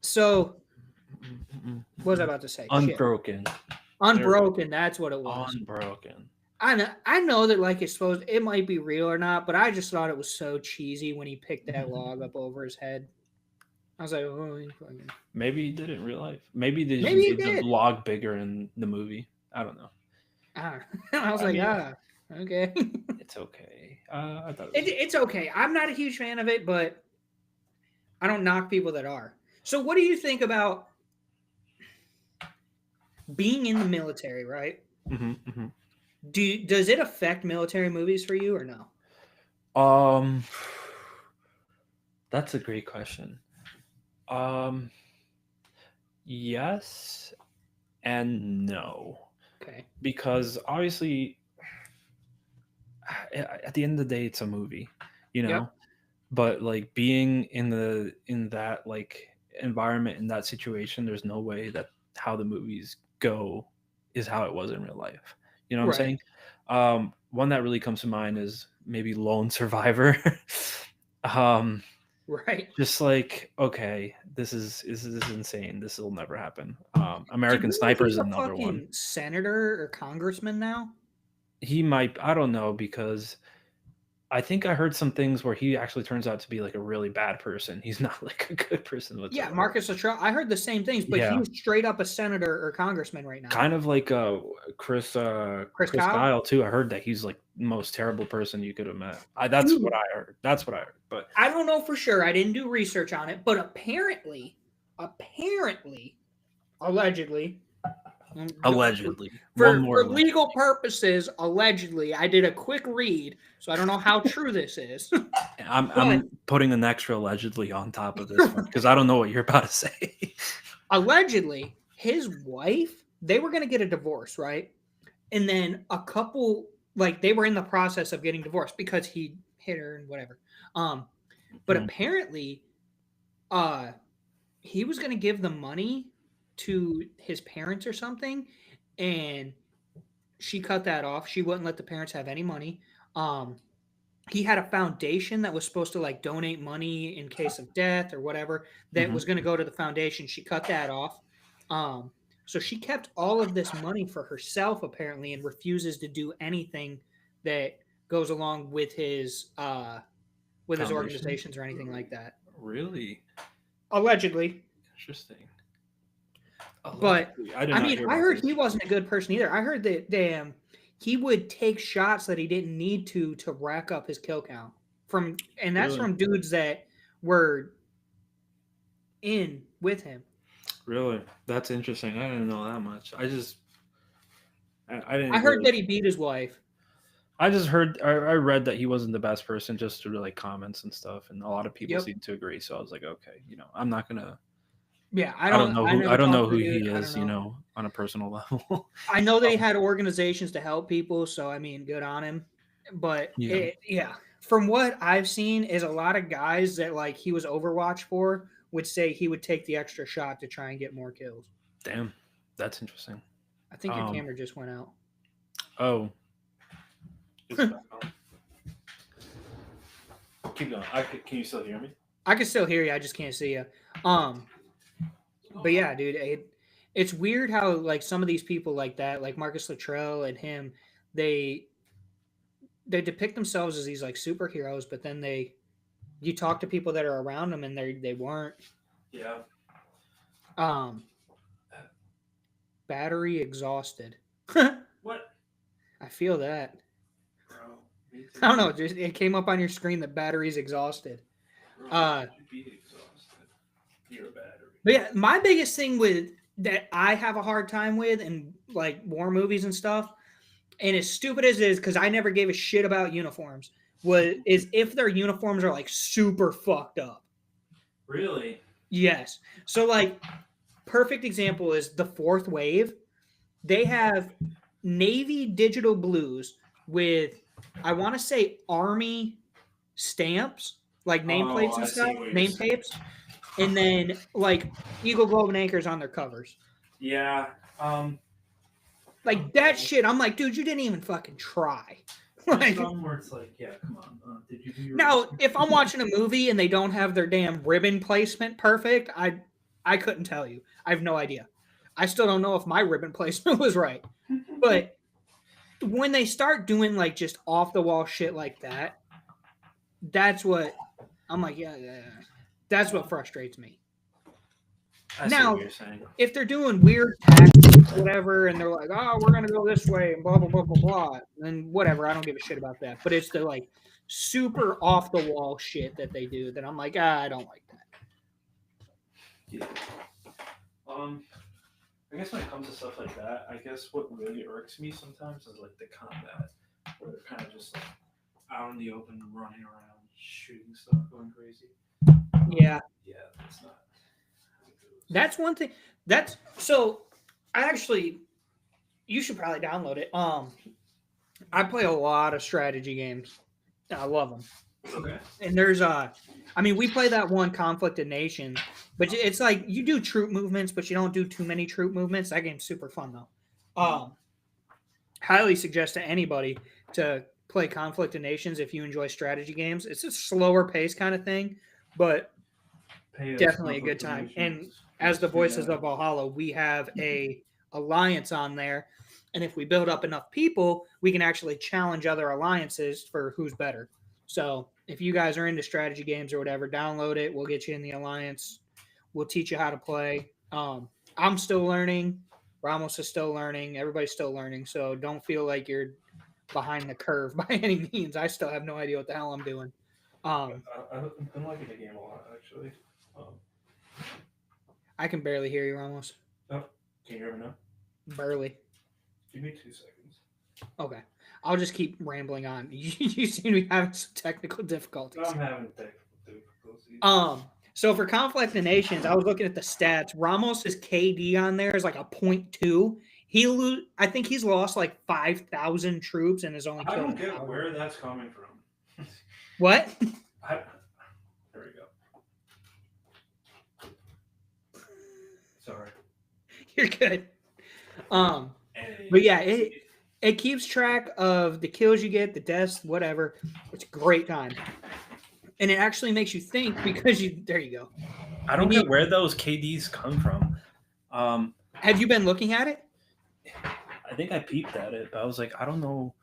So what was I about to say? Unbroken. Shit. Unbroken. That's what it was. Unbroken. I know that like it might be real or not, but I just thought it was so cheesy when he picked that log up over his head. I was like, oh, maybe he did it in real life. Maybe they just Maybe he made the did. log bigger in the movie. I don't know. I was okay. It's okay. I thought It's okay. I'm not a huge fan of it, but I don't knock people that are. So, what do you think about being in the military? Right? Does it affect military movies for you or no? That's a great question. Yes and no. Okay. Because obviously, at the end of the day, it's a movie, you know. Yep. But like being in that like environment in that situation, there's no way that how the movies go is how it was in real life. You know what I'm saying? One that really comes to mind is maybe Lone Survivor. Right. Just like, okay, this is insane. This will never happen. American Sniper is another one. Senator or congressman now? He might. I don't know, because I think I heard some things where he actually turns out to be like a really bad person. He's not like a good person whatsoever. Yeah, Marcus Luttrell. I heard the same things, but he's straight up a senator or congressman right now. Kind of like Chris Kyle too. I heard that he's like the most terrible person you could have met. That's what I heard. But I don't know for sure. I didn't do research on it, but apparently, allegedly, for legal purposes, allegedly, I did a quick read, so I don't know how true this is. I'm putting an extra allegedly on top of this one because I don't know what you're about to say. Allegedly, his wife, they were going to get a divorce, right? And then a couple, like they were in the process of getting divorced because he hit her and whatever. But apparently, he was going to give the money to his parents or something, and she cut that off. She wouldn't let the parents have any money. He had a foundation that was supposed to like donate money in case of death or whatever that was going to go to the foundation. She cut that off. So she kept all of this money for herself apparently, and refuses to do anything that goes along with his organizations or anything like that. Really? Allegedly. Interesting. But I heard he wasn't a good person either. I heard that he would take shots that he didn't need to rack up his kill count from dudes that were in with him. Really? That's interesting. I didn't know that much. I heard that he beat his wife. I just heard, I read that he wasn't the best person just through like comments and stuff, and a lot of people Yep. seem to agree. So I was like, okay, I'm not gonna. Yeah, I don't know who never talked to the he dude, I is, don't know. on a personal level. I know that he had organizations to help people, so I mean, good on him. But Yeah. from what I've seen, is a lot of guys that like he was Overwatch for would say he would take the extra shot to try and get more kills. Damn, that's interesting. I think your camera just went out. Oh. It's back on. Keep going. Can you still hear me? I can still hear you. I just can't see you. But yeah, dude, it's weird how like some of these people like that, like Marcus Luttrell and him, they depict themselves as these like superheroes, but then you talk to people that are around them and they weren't. Yeah. Battery exhausted. What? I feel that. Bro, me too. I don't know. Just it came up on your screen that battery's exhausted. Bro, you be exhausted. You're a battery. But yeah, my biggest thing with that I have a hard time with and like war movies and stuff, and as stupid as it is, because I never gave a shit about uniforms, is if their uniforms are like super fucked up. Really? Yes. So like perfect example is the Fourth Wave. They have navy digital blues with I want to say Army stamps, like nameplates and stuff, name tapes, and then like Eagle Globe and Anchors on their covers. Yeah. Like that shit, I'm like, dude, you didn't even fucking try. Like, some where it's like, yeah, come on. Did you do your now, if I'm watching a movie and they don't have their damn ribbon placement perfect, I couldn't tell you. I have no idea. I still don't know if my ribbon placement was right. But when they start doing like just off the wall shit like that, that's what I'm like, yeah. That's what frustrates me. I see Now, what you're saying. if they're doing weird tactics, whatever, and they're like, oh, we're going to go this way and blah, blah, blah, blah, blah, then whatever. I don't give a shit about that. But it's the like super off the wall shit that they do that I'm like, I don't like that. Yeah. I guess when it comes to stuff like that, I guess what really irks me sometimes is like the combat, where they're kind of just like out in the open, running around, shooting stuff, going crazy. Yeah. Yeah, that's not. That's one thing. That's so. I actually, you should probably download it. I play a lot of strategy games. I love them. Okay. And there's I mean, we play that one Conflict of Nations, but it's like you do troop movements, but you don't do too many troop movements. That game's super fun though. Highly suggest to anybody to play Conflict of Nations if you enjoy strategy games. It's a slower pace kind of thing, but definitely a good time. And as the Voices of Valhalla, we have a alliance on there, and if we build up enough people, we can actually challenge other alliances for who's better. So if you guys are into strategy games or whatever, download it. We'll get you in the alliance. We'll teach you how to play. I'm still learning. Ramos is still learning. Everybody's still learning. So don't feel like you're behind the curve by any means. I still have no idea what the hell I'm doing. I'm liking the game a lot, actually. I can barely hear you, Ramos. Oh, can you hear me now? Barely. Give me 2 seconds. Okay. I'll just keep rambling on. You seem to be having some technical difficulties. I'm having technical difficulties. So for Conflict of Nations, I was looking at the stats. Ramos's KD on there is like a 0.2. I think he's lost like 5,000 troops and has only killed. I don't get where that's coming from. What? There we go. Sorry. You're good. But yeah, it keeps track of the kills you get, the deaths, whatever. It's a great time. And it actually makes you think because there you go. I don't get where those KDs come from. Have you been looking at it? I think I peeped at it, but I was like, I don't know.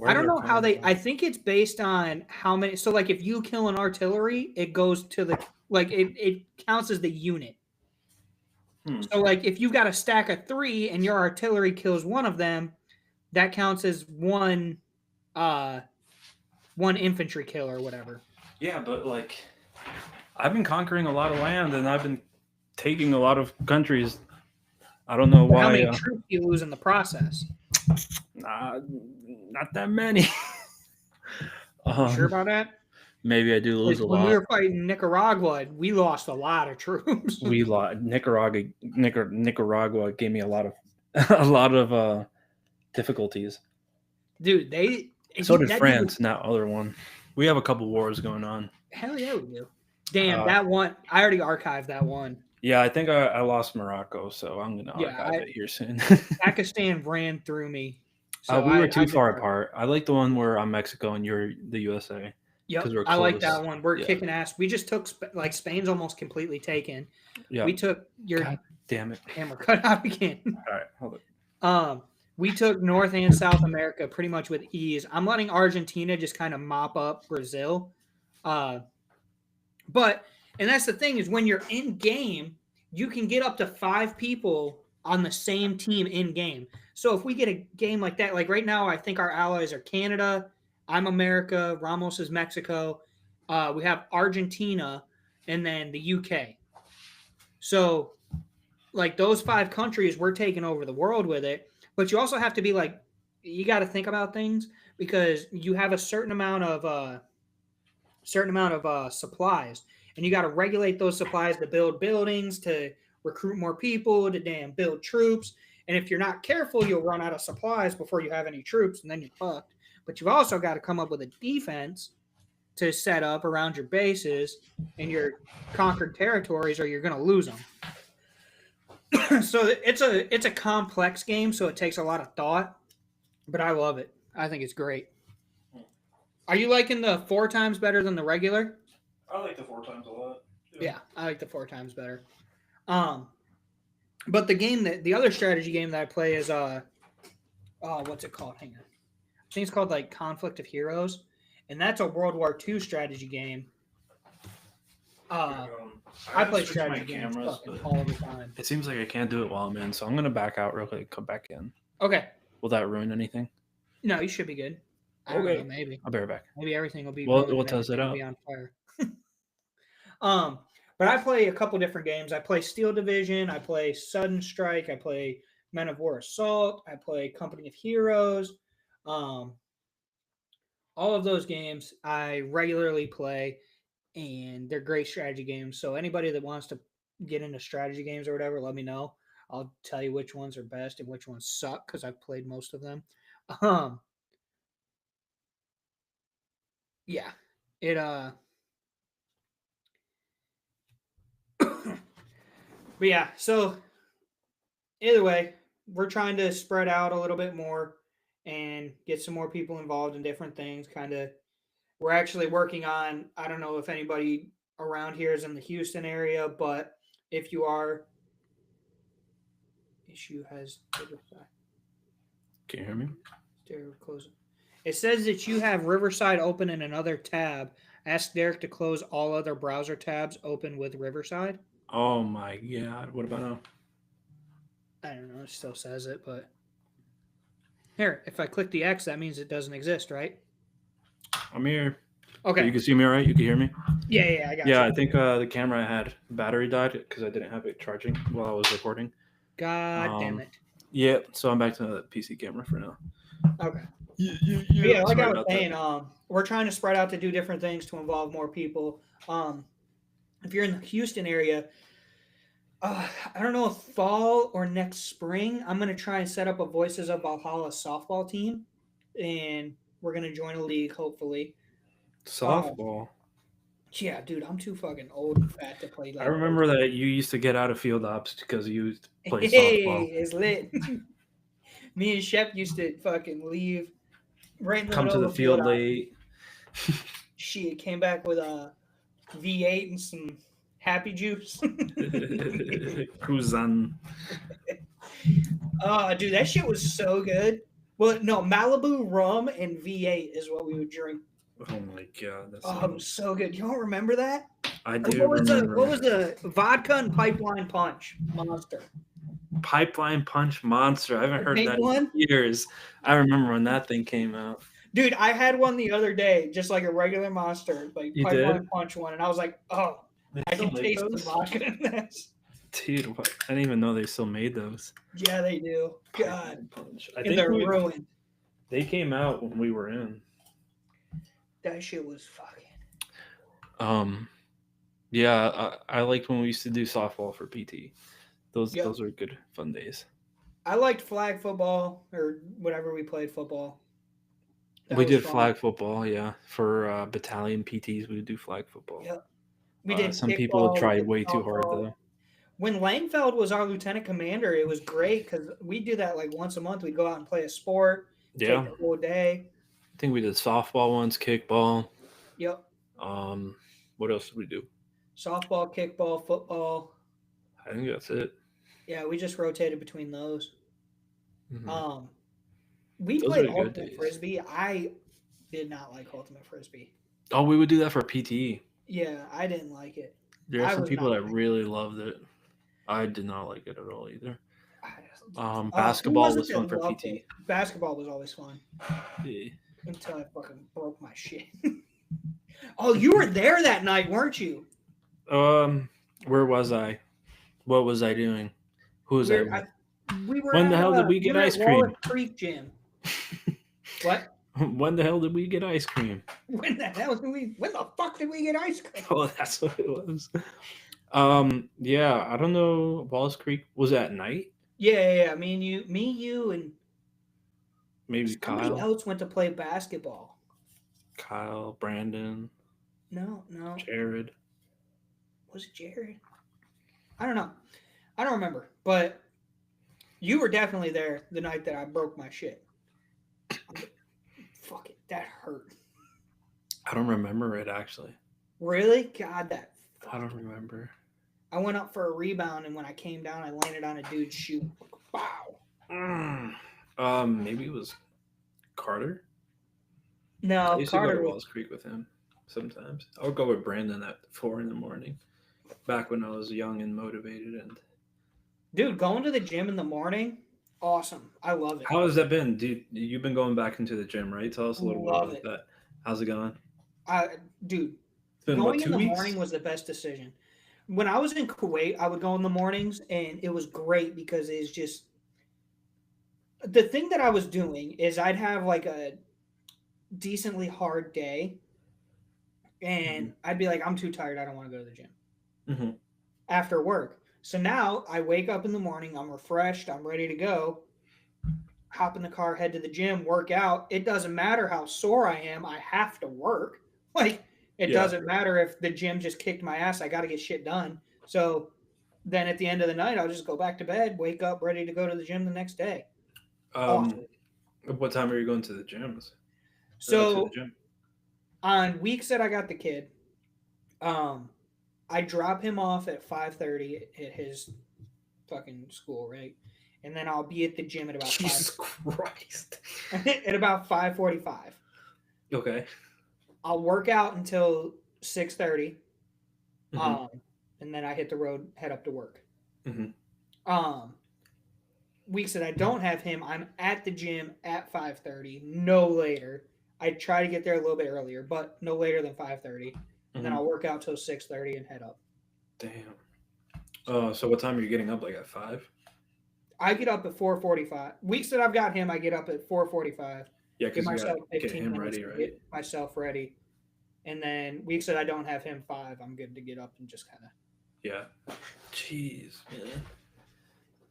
I don't know how I think it's based on how many. So like if you kill an artillery, it goes to the, like it counts as the unit. So like if you've got a stack of 3 and your artillery kills one of them, that counts as one infantry kill or whatever. Yeah, but like I've been conquering a lot of land and I've been taking a lot of countries. I don't know why. How many troops do you lose in the process? Not that many. Sure about that? Maybe I do lose a When we lot. were fighting Nicaragua, we lost a lot of troops. We lost. Nicaragua gave me a lot of difficulties. Dude, So did that France, not other one. We have a couple wars going on. Hell yeah, we do. Damn, Uh, that one. I already archived that one. Yeah, I think I lost Morocco, so I'm gonna Yeah, archive it here soon. Pakistan ran through me. So We were too did far archive. apart. I like the one where I'm Mexico and you're the USA. Yep, 'Cause we're I like close. that one. We're Yeah. kicking ass. We just took like Spain's almost completely taken. Yeah. We took your God damn it. camera cut out again. All right, hold it. We took North and South America pretty much with ease. I'm letting Argentina just kind of mop up Brazil. But that's the thing is when you're in game, you can get up to 5 people on the same team in game. So if we get a game like that, like right now, I think our allies are Canada, I'm America, Ramos is Mexico. We have Argentina and then the UK. So like those 5 countries, we're taking over the world with it. But you also have to be like, you got to think about things because you have a certain amount of supplies, and you got to regulate those supplies to build buildings, to recruit more people, to build troops. And if you're not careful, you'll run out of supplies before you have any troops, and then you're fucked. But you've also got to come up with a defense to set up around your bases and your conquered territories, or you're going to lose them. So it's a complex game, so it takes a lot of thought, but I love it. I think it's great. Are you liking the 4 times better than the regular? I like the 4 times a lot. Yeah, I like the 4 times better. But the other strategy game that I play is what's it called? Hang on. I think it's called like Conflict of Heroes, and that's a World War II strategy game. I play strategy games fucking all the time. It seems like I can't do it while I'm in, so I'm gonna back out real quick, come back in. Okay. Will that ruin anything? No, you should be good. I don't know, maybe. I'll be right back. Maybe everything will be. We'll test it out. Be on fire. But I play a couple different games. I play Steel Division. I play Sudden Strike. I play Men of War Assault. I play Company of Heroes. All of those games I regularly play, and they're great strategy games. So anybody that wants to get into strategy games or whatever, let me know. I'll tell you which ones are best and which ones suck because I've played most of them. Yeah, it but yeah, so either way, we're trying to spread out a little bit more and get some more people involved in different things. We're actually working on, I don't know if anybody around here is in the Houston area, but if you are, issue has Riverside. Can you hear me? Close it. It says that you have Riverside open in another tab. Ask Derek to close all other browser tabs open with Riverside. Oh my god! What about now? I don't know. It still says it, but here, if I click the X, that means it doesn't exist, right? I'm here. Okay. You can see me all right? You can hear me? Yeah, I got you. Yeah, I think the camera I had battery died because I didn't have it charging while I was recording. God damn it. Yeah, so I'm back to the PC camera for now. Okay. Yeah, Like sorry I was about saying, that. we're trying to spread out to do different things to involve more people. If you're in the Houston area, I don't know if fall or next spring, I'm going to try and set up a Voices of Valhalla softball team, and we're going to join a league, hopefully. Softball. Yeah, dude, I'm too fucking old and fat to play. I remember that you used to get out of field ops because you used to play Hey, softball. it's lit. Me and Shep used to fucking leave right in the Come to middle the field of late. Shit, came back with a V8 and some Happy Juice. Cruzan. Dude, that shit was so good. Well, no, Malibu rum and V8 is what we would drink. Oh my god, that's It was so good. You don't remember that? I do remember. What was the vodka and pipeline punch monster? Pipeline Punch Monster. I haven't heard Pink that one? in years. I remember when that thing came out. Dude, I had one the other day, just like a regular monster, like You pipeline did? punch one, and I was like, oh, I can taste the vodka in this. Dude, what? I didn't even know they still made those. Yeah, they do. God, Pipeline Punch. I and think they're we, ruined. They came out when we were in. That shit was fucking. Yeah, I liked when we used to do softball for PT. Those Yep. those are good fun days. I liked flag football or whatever we played football. That We was did fun. flag football, yeah. For battalion PTs, we would do flag football. Yep. We did Some people kickball, we tried did way too hard softball. though. When Langfeld was our lieutenant commander, it was great because we do that like once a month. We'd go out and play a sport, Yeah, take the whole day. I think we did softball once, kickball. Yep. What else did we do? Softball, kickball, football. I think that's it. Yeah, we just rotated between those. Mhm. We Those played are good ultimate days. frisbee. I did not like ultimate frisbee. Oh, we would do that for PT. Yeah, I didn't like it. There are I some was people not that like really loved it. I did not like it at all either. who Basketball was it was fun that for loved PT. it? Basketball was always fun Yeah. until I fucking broke my shit. Oh, you were there that night, weren't you? Where was I? What was I doing? Who was I with? We were. When the hell did we we get were at ice cream? Wallace Creek Gym. What? When the hell did we get ice cream? When the fuck did we get ice cream? Oh, that's what it was. Yeah, I don't know. Wallace Creek was at night. Yeah. Me, you, and Maybe somebody Kyle, else went to play basketball. Brandon, No. Jared. Was it Jared? I don't know. I don't remember. But you were definitely there the night that I broke my shit. Fuck it. That hurt. I don't remember it actually. Really? God, that. I don't remember. I went up for a rebound, and when I came down, I landed on a dude's shoe. Wow. Maybe it was Carter. I No, used to go Carter to was. Wallace Creek with him sometimes. I would go with Brandon at 4 a.m. Back when I was young and motivated. And Dude, going to the gym in the morning, awesome. I love it. how has that been, dude? You've been going back into the gym, right? Tell us a little bit Love about it. that. How's it going? Dude, It's been going what, 2 in the weeks? morning was the best decision. When I was in Kuwait, I would go in the mornings, and it was great because it's just the thing that I was doing is I'd have like a decently hard day, and I'd be like, I'm too tired. I don't want to go to the gym Mm-hmm. after work. So now I wake up in the morning, I'm refreshed, I'm ready to go. Hop in the car, head to the gym, work out. It doesn't matter how sore I am, I have to work. Like, it Yeah. doesn't matter if the gym just kicked my ass, I got to get shit done. So then at the end of the night, I'll just go back to bed, wake up, ready to go to the gym the next day. Awesome. What time are you going to the gyms? So to the gym? on weeks that I got the kid, I drop him off at 5:30 at his fucking school, right? And then I'll be at the gym at about Jesus Christ. at about 5:45. Okay. I'll work out until 6:30, Mhm. and then I hit the road, head up to work. Mhm. Weeks that I don't have him, I'm at the gym at 5:30, no later. I try to get there a little bit earlier, but no later than 5:30, and then Mhm. I'll work out till 6:30 and head up. Damn. So what time are you getting up? Like at 5? I get up at 4:45. Weeks that I've got him, I get up at 4:45. Yeah, Get because you myself gotta get 15 him minutes ready, to right? get myself ready. And then weeks that I don't have him 5, I'm good to get up and just kind of. Yeah. Jeez, man.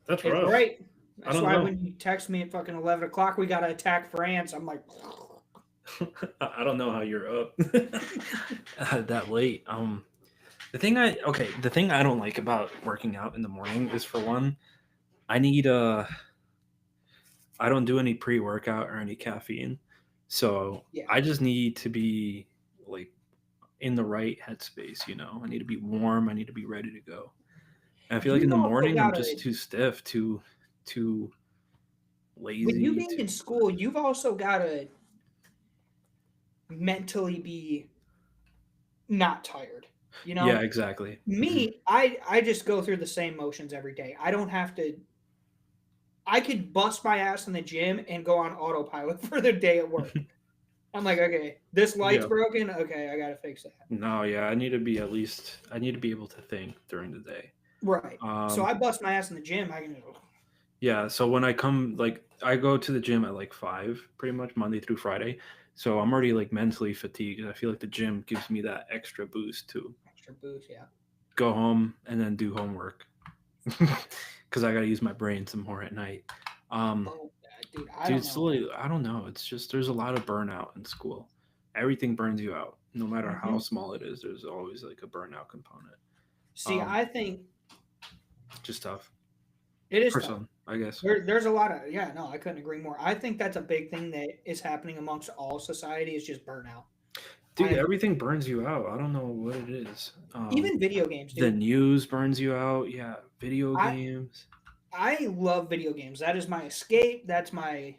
That's It's rough. great. I That's don't why know. when you text me at fucking 11 o'clock, we got to attack France, I'm like, I don't know how you're up that late. The thing I don't like about working out in the morning is, for one, I don't do any pre-workout or any caffeine. So Yeah. I just need to be like in the right headspace, you know. I need to be warm, I need to be ready to go. And I feel like in the You also morning I'm gotta- just too stiff, too lazy. when you being in school, you've also got to mentally be not tired. You know? Yeah, exactly. Me, I just go through the same motions every day. I don't have to. I could bust my ass in the gym and go on autopilot for the day at work. I'm like, okay, this light's Yeah. broken. Okay, I gotta fix that. No, yeah, I need to be able to think during the day. Right. So Um, I bust my ass in the gym. I can. Yeah, so when I come, like, I go to the gym at like 5, pretty much Monday through Friday. So I'm already like mentally fatigued. And I feel like the gym gives me that extra boost to Extra boost, yeah. go home and then do homework because I got to use my brain some more at night. Um, Oh, dude, I dude, don't it's know. still, I don't know. It's just there's a lot of burnout in school. Everything burns you out, no matter how Mhm. small it is. There's always like a burnout component. See, Um, I think just tough it is for tough. some, I guess. There's a lot of yeah, no, I couldn't agree more. I think that's a big thing that is happening amongst all society is just burnout. Dude, I everything burns you out. I don't know what it is. even video games, The dude. news burns you out. Yeah, video I games. I love video games. That is my escape. That's my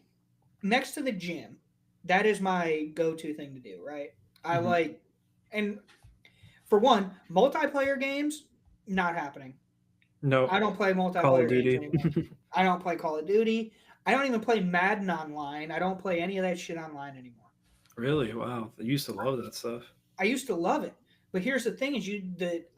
next to the gym. That is my go-to thing to do, right? I Mhm. like and for one, multiplayer games not happening. No, I don't play Call of multiplayer games Duty. anymore. I don't play Call of Duty. I don't even play Madden online. I don't play any of that shit online anymore. Really? Wow. I used to love that stuff. I used to love it. But here's the thing is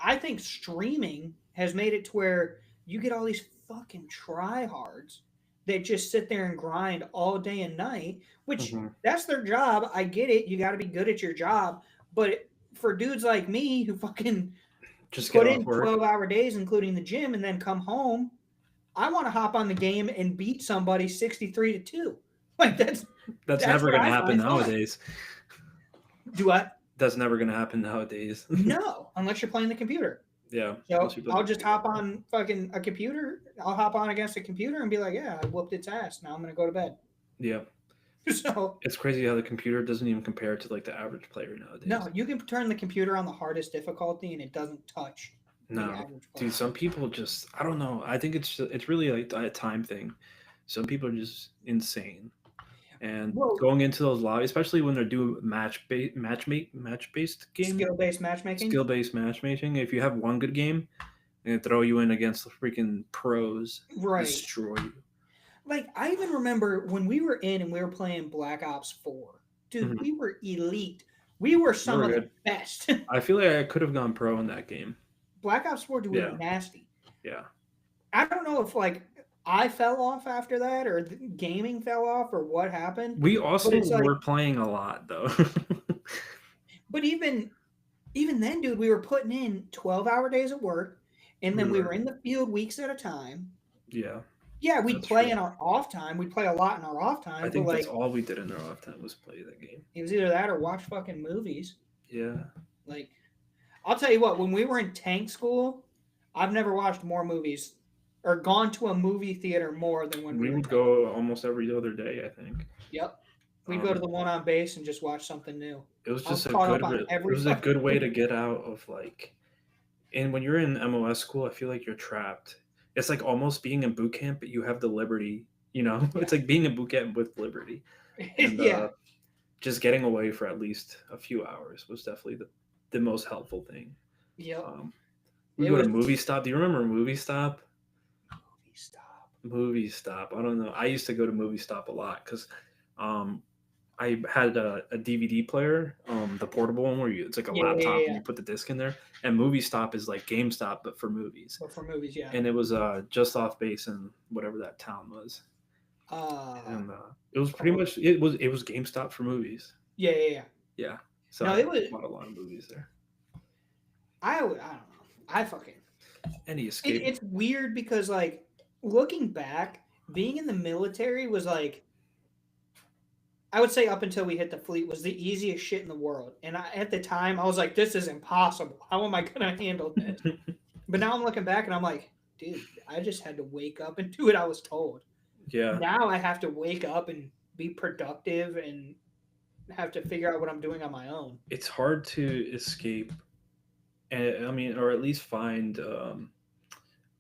I think streaming has made it to where you get all these fucking tryhards that just sit there and grind all day and night, which Hmm. that's their job. I get it. You got to be good at your job, but for dudes like me who fucking Just get put off in work. 12-hour days including the gym and then come home, I want to hop on the game and beat somebody 63 to 2. Like That's that's never what going to I happen find fun. nowadays. Do I? That's never going to happen nowadays. No, unless you're playing the computer. Yeah. So Most people I'll like just hop on fucking a computer. I'll hop on against a computer and be like, yeah, I whooped its ass. Now I'm gonna go to bed. Yeah. So It's crazy how the computer doesn't even compare to like the average player nowadays. no, you can turn the computer on the hardest difficulty and it doesn't touch the No. average player. Dude, some people just I don't know. I think it's really like a time thing. Some people are just insane. And Well, going into those lobbies, especially when they're doing match based game, skill-based matchmaking. skill based matchmaking. If you have one good game and they throw you in against the freaking pros, Right. destroy you. Like I even remember when we were in and we were playing Black Ops 4. Dude, Mhm. we were elite. We were They some were of the good. best. I feel like I could have gone pro in that game. Black Ops 4, dude, we were Yeah, nasty. yeah. I don't know if like I fell off after that or the gaming fell off or what happened, We but also it's like were playing a lot though. but even then, dude, we were putting in 12-hour days of work, and We then we were. were in the field weeks at a time. Yeah, Yeah, we'd that's play true. in our off time. We'd play a lot in our off I time, but think that's like all we did in our off time was play that game. it was either that or watch fucking movies. Yeah. Like I'll tell you what, when we were in tank school, I've never watched more movies or gone to a movie theater more than when we We were in would tank school. go almost every other day, I think. Yep. We'd go to Um, the one on base and just watch something new. it was I was just a caught up good on it every was a fucking good way to movie. get out of like and when you're in MOS school, I feel like you're trapped. It's like almost being in boot camp, but you have the liberty, you know? Yeah. It's like being in boot camp with liberty. And Yeah. just getting away for at least a few hours was definitely the most helpful thing. Yep. Um, we It go to was Movie Stop. Do you remember Movie Stop? movie stop. Movie Stop. I don't know. I used to go to Movie Stop a lot because um, I had a DVD player, the portable one where it's like a Yeah, yeah, yeah, laptop and yeah. you put the disc in there. And Movie Stop is like GameStop but for movies. But for movies, yeah. And it was just off base in whatever that town was. And it was pretty much it was GameStop for movies. Yeah, yeah, yeah. Yeah. So No, I it was. bought a lot of movies there. I don't know. I fucking. Any escape. It's weird because like looking back, being in the military was like I would say up until we hit the fleet was the easiest shit in the world. And at the time, I was like, this is impossible. How am I gonna handle this? But now I'm looking back and I'm like, dude, I just had to wake up and do what I was told. Yeah. Now I have to wake up and be productive and have to figure out what I'm doing on my own. It's hard to escape and I mean or at least find a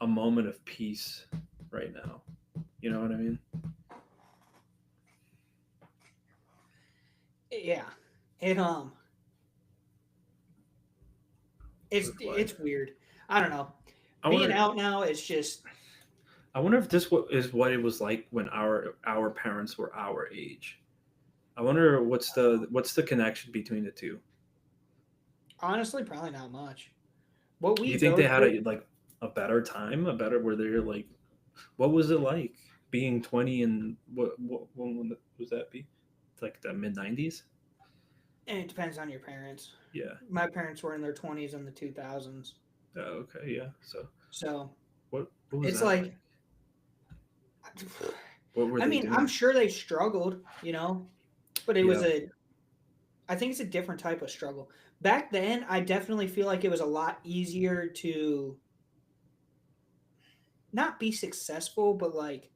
moment of peace right now. You know what I mean? Yeah. It With what? it's weird. I don't know. I Being wonder out now is just I wonder if this is what it was like when our parents were our age. I wonder what's the connection between the two. honestly probably not much. What Do we you think go they had through, a better time, a better where they're like what was it like? being 20 and what when was that be? Like the mid 90s? And it depends on your parents. Yeah. My parents were in their 20s in the 2000s. Oh, okay, yeah. So So what was it's that like, What were I they mean, doing? I'm sure they struggled, but it was Yeah. I think it's a different type of struggle. Back then, I definitely feel like it was a lot easier to not be successful, but like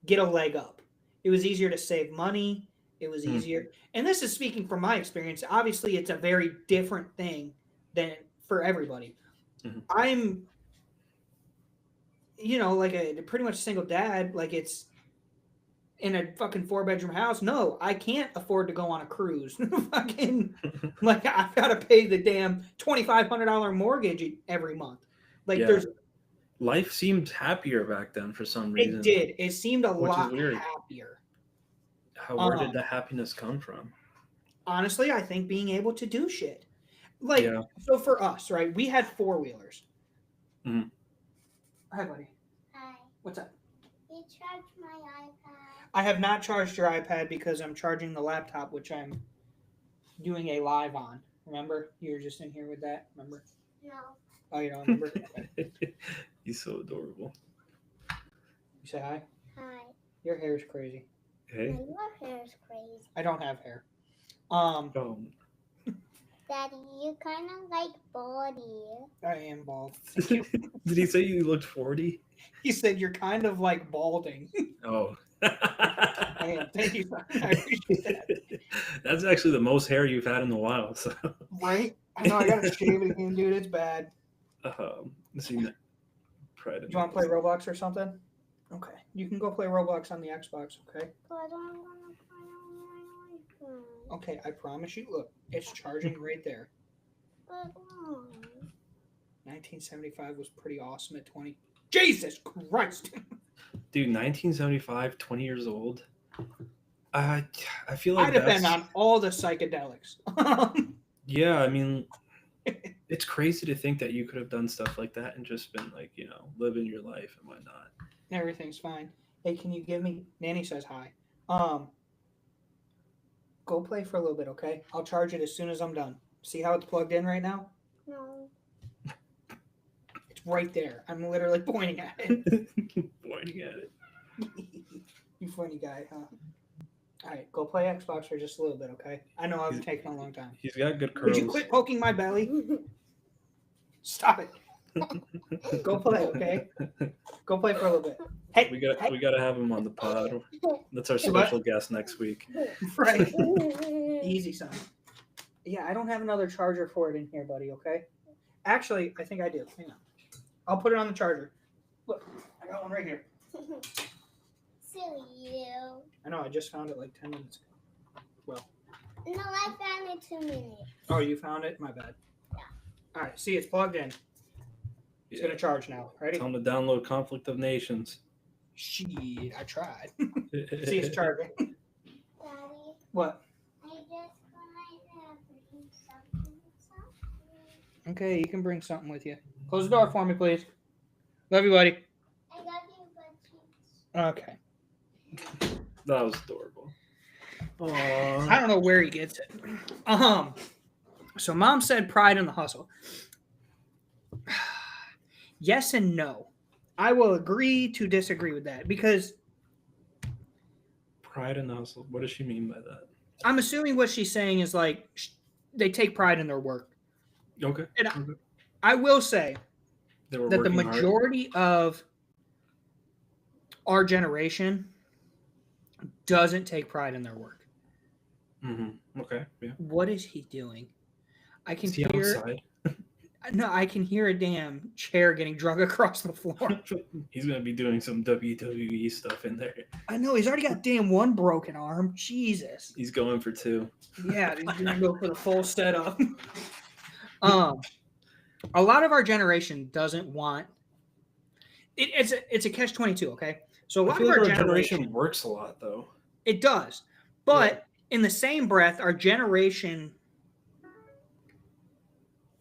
get a leg up. It was easier to save money. It was Hmm. easier. And this is speaking from my experience. Obviously, it's a very different thing than for everybody. Mhm. I'm, like a pretty much single dad. Like it's in a fucking 4-bedroom house. No, I can't afford to go on a cruise. Fucking, like I've got to pay the damn $2,500 mortgage every month. Like Yeah. there's, Life seemed happier back then for some it reason, did. It seemed a which is lot weird. happier. Where did Um, the happiness come from? Honestly, I think being able to do shit. Like, Yeah. so for us, right? We had 4-wheelers. Mhm. Hi, buddy. Hi. What's up? You charged my iPad. I have not charged your iPad because I'm charging the laptop, which I'm doing a live on. Remember? You were just in here with that. Remember? No. Oh, you don't remember? Okay. He's so adorable. You say hi? Hi. Your hair is crazy. Hey. Your hair is crazy. I don't have hair. Oh, Daddy, you kind of like baldy. I am bald. did he say you looked 40? He said you're kind of like balding. Oh. I am. Thank you. I appreciate that. That's actually the most hair you've had in a while. So, Right? I know. I gotta shave it again, dude. It's bad. let's see. Pride. Do you want to play Roblox or something? Okay. You can go play Roblox on the Xbox, okay? But I don't want to play on my iPad. Okay, I promise you. Look, it's charging right there. But why? 1975 was pretty awesome at 20. Jesus Christ! Dude, 1975, 20 years old. I feel like I'd have been that's- on all the psychedelics. Yeah, I mean, it's crazy to think that you could have done stuff like that and just been like, living your life and whatnot. Everything's fine. Hey, can you give me? Nanny says hi. Go play for a little bit, okay? I'll charge it as soon as I'm done. See how it's plugged in right now? No. It's right there. I'm literally pointing at it. Pointing at it. You funny guy, huh? All right, go play Xbox for just a little bit, okay? I know I've taken a long time. He's got good Would curls. you quit poking my belly? Stop it. Go play, okay? Go play for a little bit. Hey, We got to have him on the pod. That's our Hey, what? special guest next week. right. Easy, son. Yeah, I don't have another charger for it in here, buddy, okay? Actually, I think I do. Hang on. I'll put it on the charger. Look, I got one right here. Silly you. I know, I just found it like 10 minutes ago. No, I found it 2 minutes. Oh, you found it? My bad. All right, see, it's plugged in. It's going to charge now. Ready? Tell him to download Conflict of Nations. Shit, I tried. See, it's charging. Daddy, What? I just want to bring something. Okay, you can bring something with you. Close the door for me, please. Love you, buddy. I got you butt cheeks. Okay. That was adorable. I don't know where he gets it. So mom said pride in the hustle. Yes and no. I will agree to disagree with that because Pride and hustle. What does she mean by that? I'm assuming what she's saying is like they take pride in their work. Okay. And Okay. I will say They were that the working hard. majority of our generation doesn't take pride in their work. Mm-hmm. Okay. Yeah. What is he doing? I can Is he hear. outside? No, I can hear a damn chair getting drug across the floor. He's gonna be doing some WWE stuff in there. I know he's already got damn one broken arm. Jesus. He's going for 2. Yeah, he's gonna go for the full setup. A lot of our generation doesn't want. It's a catch-22. Okay, so a I lot feel of like our generation works a lot though. it does, but in the same breath, our generation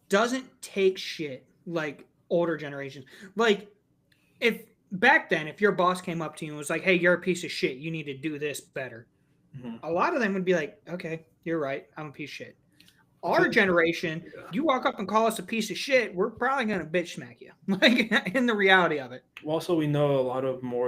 doesn't take shit like older generations. Like, if back then, if your boss came up to you and was like, "Hey, you're a piece of shit. You need to do this better," Mhm. a lot of them would be like, "Okay, you're right. I'm a piece of shit." Our feel- generation, Yeah. you walk up and call us a piece of shit, we're probably gonna bitch smack you. Like in the reality of it, Also, we know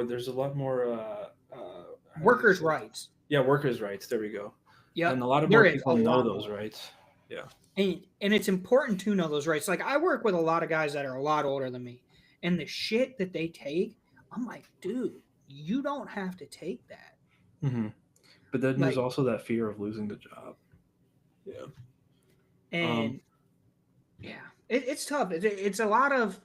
there's a lot more how do you workers' say it? rights. Yeah, workers' rights. There we go. Yep, And a lot of there more is a people know lot those more. rights. Yeah. And it's important to know those rights. Like I work with a lot of guys that are a lot older than me, and the shit that they take, I'm like, dude, you don't have to take that. hmm But then there's Like, also that fear of losing the job. Yeah. and yeah, it's tough. It's a lot of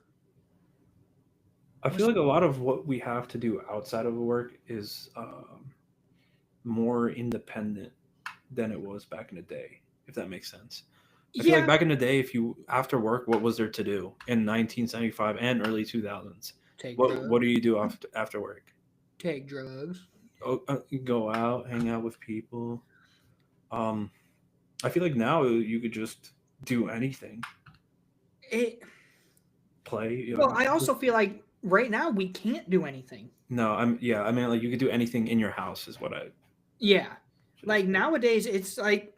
I feel like a lot of what we have to do outside of work is more independent than it was back in the day, if that makes sense. I feel like yeah, back in the day, if you after work, what was there to do in 1975 and early 2000s? take What drugs, do you do after work? take drugs. Oh, you go out, hang out with people. Um, I feel like now you could just do anything, It play. well, I also feel like right now we can't do anything. No, I mean like you could do anything in your house is what I Yeah, should like say. nowadays, it's like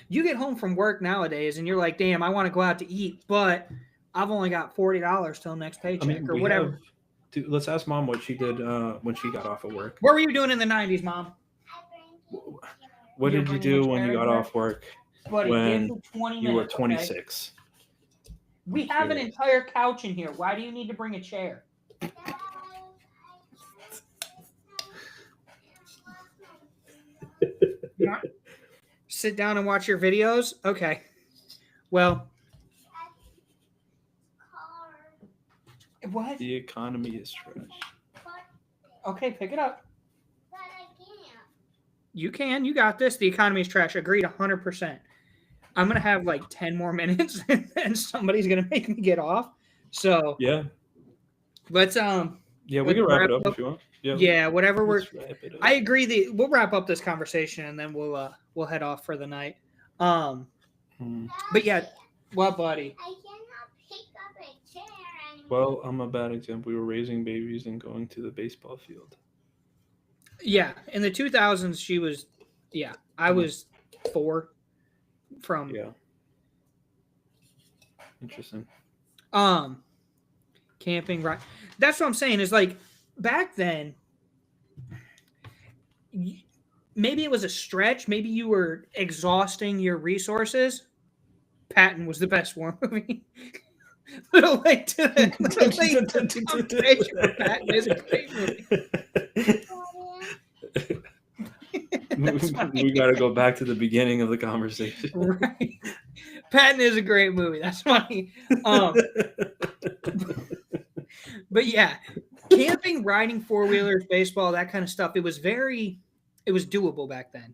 you get home from work nowadays, and you're like, damn, I want to go out to eat, but I've only got $40 till next I paycheck mean, or we whatever. have. Dude, let's ask mom what she did when she got off of work. What were you doing in the '90s, Mom? What You're did you bringing a do when chair you got here? off work Buddy, give when me 20 you were minutes. Okay? 26? We have an Curious. entire couch in here. Why do you need to bring a chair? You want- Sit down and watch your videos? Okay. Well, what? The economy is trash. Okay, pick it up. You can. You got this. The economy is trash. Agreed 100%. I'm going to have like 10 more minutes and somebody's going to make me get off. So Yeah, let's yeah, we let's can wrap wrap it up up. if you want. Yeah, Yeah, whatever we're let's wrap it up. I agree we'll wrap up this conversation and then we'll head off for the night. But yeah, what buddy? I cannot pick up a chair anymore. Well, I'm a bad example. We were raising babies and going to the baseball field. Yeah, in the 2000s she was I was 4 from Yeah. Interesting. camping, right? That's what I'm saying is like back then maybe it was a stretch, maybe you were exhausting your resources. Patton was the best war movie. Little late to the conversation, but Patton is a great movie. That's funny. We got to go back to the beginning of the conversation. Right. Patton is a great movie. That's funny. But yeah, camping, riding four wheelers, baseball, that kind of stuff. It was doable back then.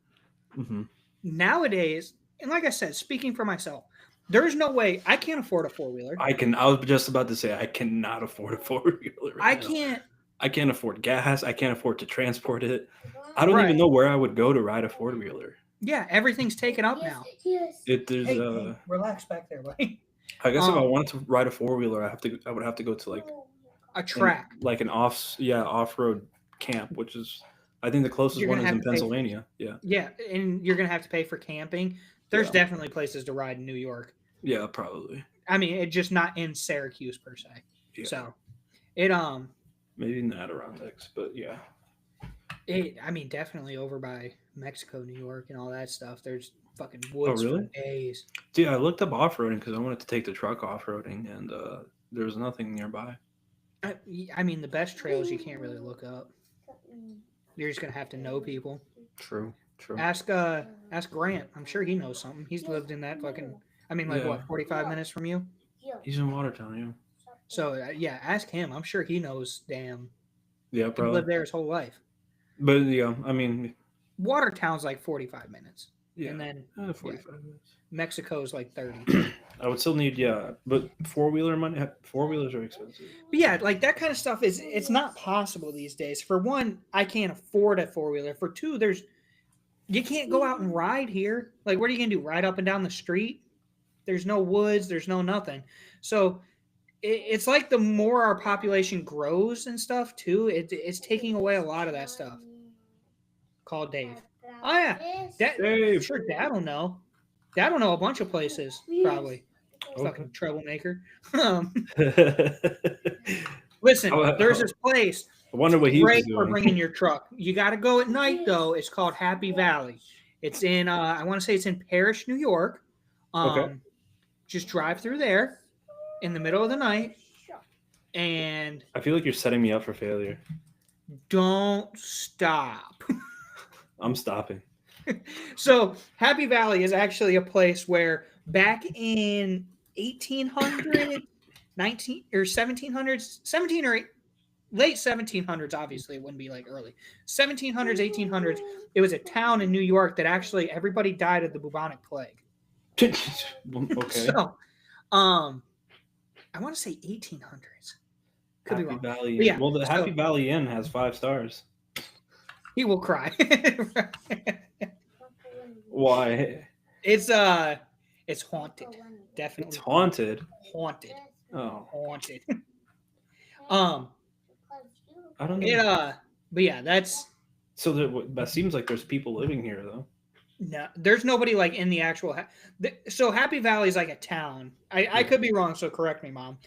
Mhm. Nowadays, and like I said, speaking for myself, there's no way I can't afford a four wheeler. I was just about to say I cannot afford a four-wheeler. I can't. I can't afford gas. I can't afford to transport it. I don't Right. even know where I would go to ride a four-wheeler. Yeah, everything's taken up now. Yes. There's Hey, relax back there, buddy. I guess if I Um, wanted to ride a four-wheeler, I would have to go to like A track. an off-road camp, which is I think the closest You're one gonna is have in to pay for- Pennsylvania. Yeah. Yeah, and you're gonna have to pay for camping. There's Yeah. definitely places to ride in New York. Yeah, probably. I mean, it's just not in Syracuse per se. Yeah. So, it Maybe in the Adirondacks, but yeah. I mean, definitely over by Mexico, New York, and all that stuff. There's fucking woods really? for days. Dude, I looked up off-roading because I wanted to take the truck off-roading, and there was nothing nearby. I mean, the best trails you can't really look up. You're just gonna have to know people. True. Ask Grant. I'm sure he knows something. He's lived in that fucking. I mean, like Yeah. what, 45 minutes from you? He's in Watertown, yeah. So yeah, ask him. I'm sure he knows. Damn, Yeah, he probably. lived there his whole life. But yeah, I mean, Watertown's like 45 minutes, yeah, and then 45 minutes. Mexico's like 30. I would still need, but four-wheelers are expensive. But yeah, like that kind of stuff it's not possible these days. For one, I can't afford a four wheeler. For two, you can't go out and ride here. Like, what are you gonna do? Ride up and down the street? There's no woods. There's no nothing. So it's like the more our population grows and stuff too, it's taking away a lot of that stuff. Call Dave. Oh yeah, Dad, Dave. sure Dad will know. Dad will know a bunch of places probably. Okay. Fucking troublemaker. Listen, there's this place. I wonder what he was Great for doing. bringing your truck. You got to go at night though. It's called Happy Valley. It's in I want to say it's in Parrish, New York. Okay. Just drive through there in the middle of the night and I feel like you're setting me up for failure. don't stop. I'm stopping. So Happy Valley is actually a place where back in 1800, 19 or 1700s, 17 or late 1700s, obviously it wouldn't be like early 1700s, 1800s. It was a town in New York that actually everybody died of the bubonic plague. Okay. So, I want to say 1800s. Could be Happy wrong. Valley But Inn. yeah, Well, the so- Happy Valley Inn has 5 stars. He will cry. Why? It's haunted. Definitely It's haunted. haunted. Oh, Haunted. I don't know. It but yeah, that's So that seems like there's people living here, though. no, there's nobody like in the actual. So Happy Valley is like a town. I could be wrong, so correct me, Mom.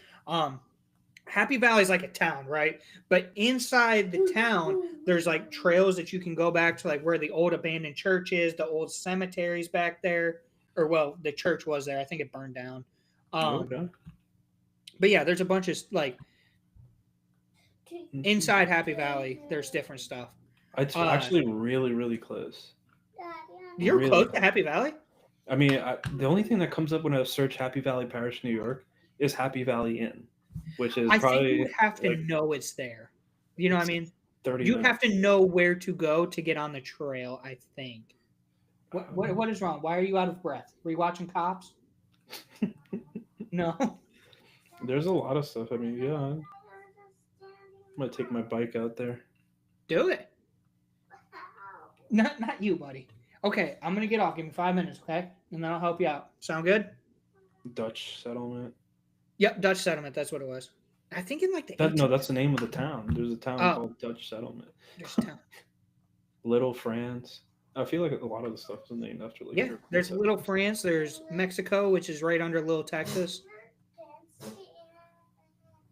Happy Valley is like a town, right? But inside the town, there's like trails that you can go back to, like where the old abandoned church is, the old cemeteries back there, or well, the church was there. I think it burned down. Okay. But yeah, there's a bunch of like inside Happy Valley. There's different stuff. It's actually really, really close. You're Really? close to Happy Valley. I mean, the only thing that comes up when I search Happy Valley Parish, New York, is Happy Valley Inn, which is I think probably you have to like know it's there. You know what I mean? 30 You minutes. have to know where to go to get on the trail, I think. What is wrong? Why are you out of breath? Were you watching Cops? No. There's a lot of stuff. I mean, yeah. I might take my bike out there. Do it. Not you, buddy. Okay, I'm gonna get off. Give me 5 minutes, okay? And then I'll help you out. Sound good? Dutch settlement. Yep, Dutch settlement. That's what it was. I think in like the No, that's the name of the town. There's a town Oh. called Dutch settlement. There's a town. Little France. I feel like a lot of the stuff is named after like Yeah, European there's settlers. Little France. There's Mexico, which is right under Little Texas.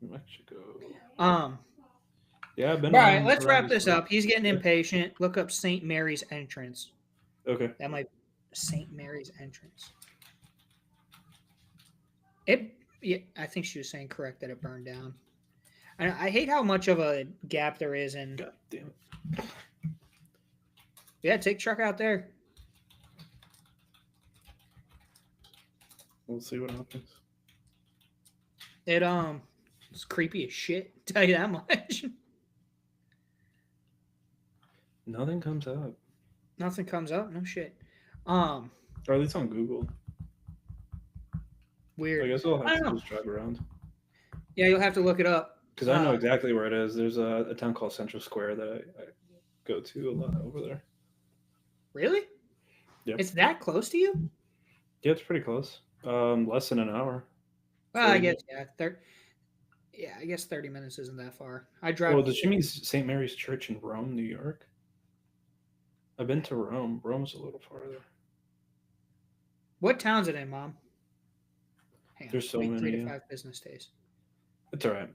Mexico. All Yeah, I've been. right, let's wrap this up. He's getting impatient. Look up St. Mary's Entrance. Okay. That might St. Mary's Entrance. Yeah, I think she was saying correct that it burned down. I hate how much of a gap there is in. God damn it. Yeah, take truck out there. We'll see what happens. It's creepy as shit. Tell you that much. Nothing comes up, Nothing comes up. No shit. or at least on Google. I Weird. guess I'll I have don't to know. just drive around Yeah, you'll have to look it up. because I know exactly where it is. There's a town called Central Square that I go to a lot over there. Really? Yep. It's that close to you? Yeah, it's pretty close. Less than an hour. Well, I 30 guess yeah. I guess 30 minutes isn't that far. I drive. Well, does she mean St. Mary's Church in Rome, New York? I've been to Rome. Rome's a little farther. What town's it in, Mom? Hang on, There's so wait, many, 3 to yeah. 5 business days. It's all right.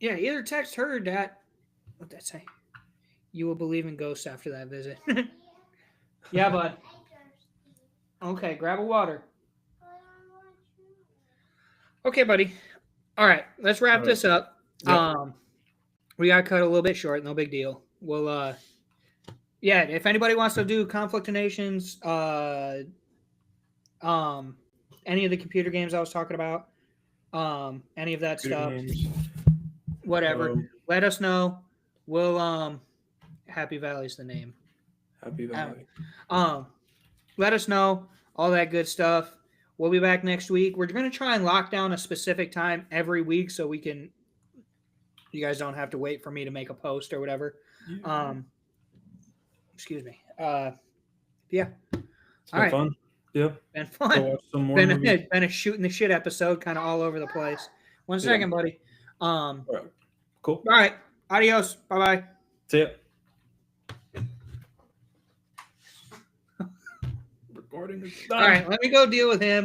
Yeah, either text her or dad. What'd that say? You will believe in ghosts after that visit. Yeah, bud. Okay, grab a water. Okay, buddy. All right, let's wrap All right. this up. Yep. We got cut a little bit short. No big deal. We'll yeah, if anybody wants to do Conflict of Nations, any of the computer games I was talking about, any of that stuff, whatever, let us know. We'll Happy Valley's the name. Happy Valley. Let us know all that good stuff. We'll be back next week. We're going to try and lock down a specific time every week so you guys don't have to wait for me to make a post or whatever. Excuse me. Yeah. It's been all right. fun. Yep. Been Go fun. watch some more Been movies. a shooting the shit episode, kind of all over the place. One Yeah. second, buddy. All right. Cool. All right. Adios. Bye bye. See ya. Recording is done. All right. Let me go deal with him.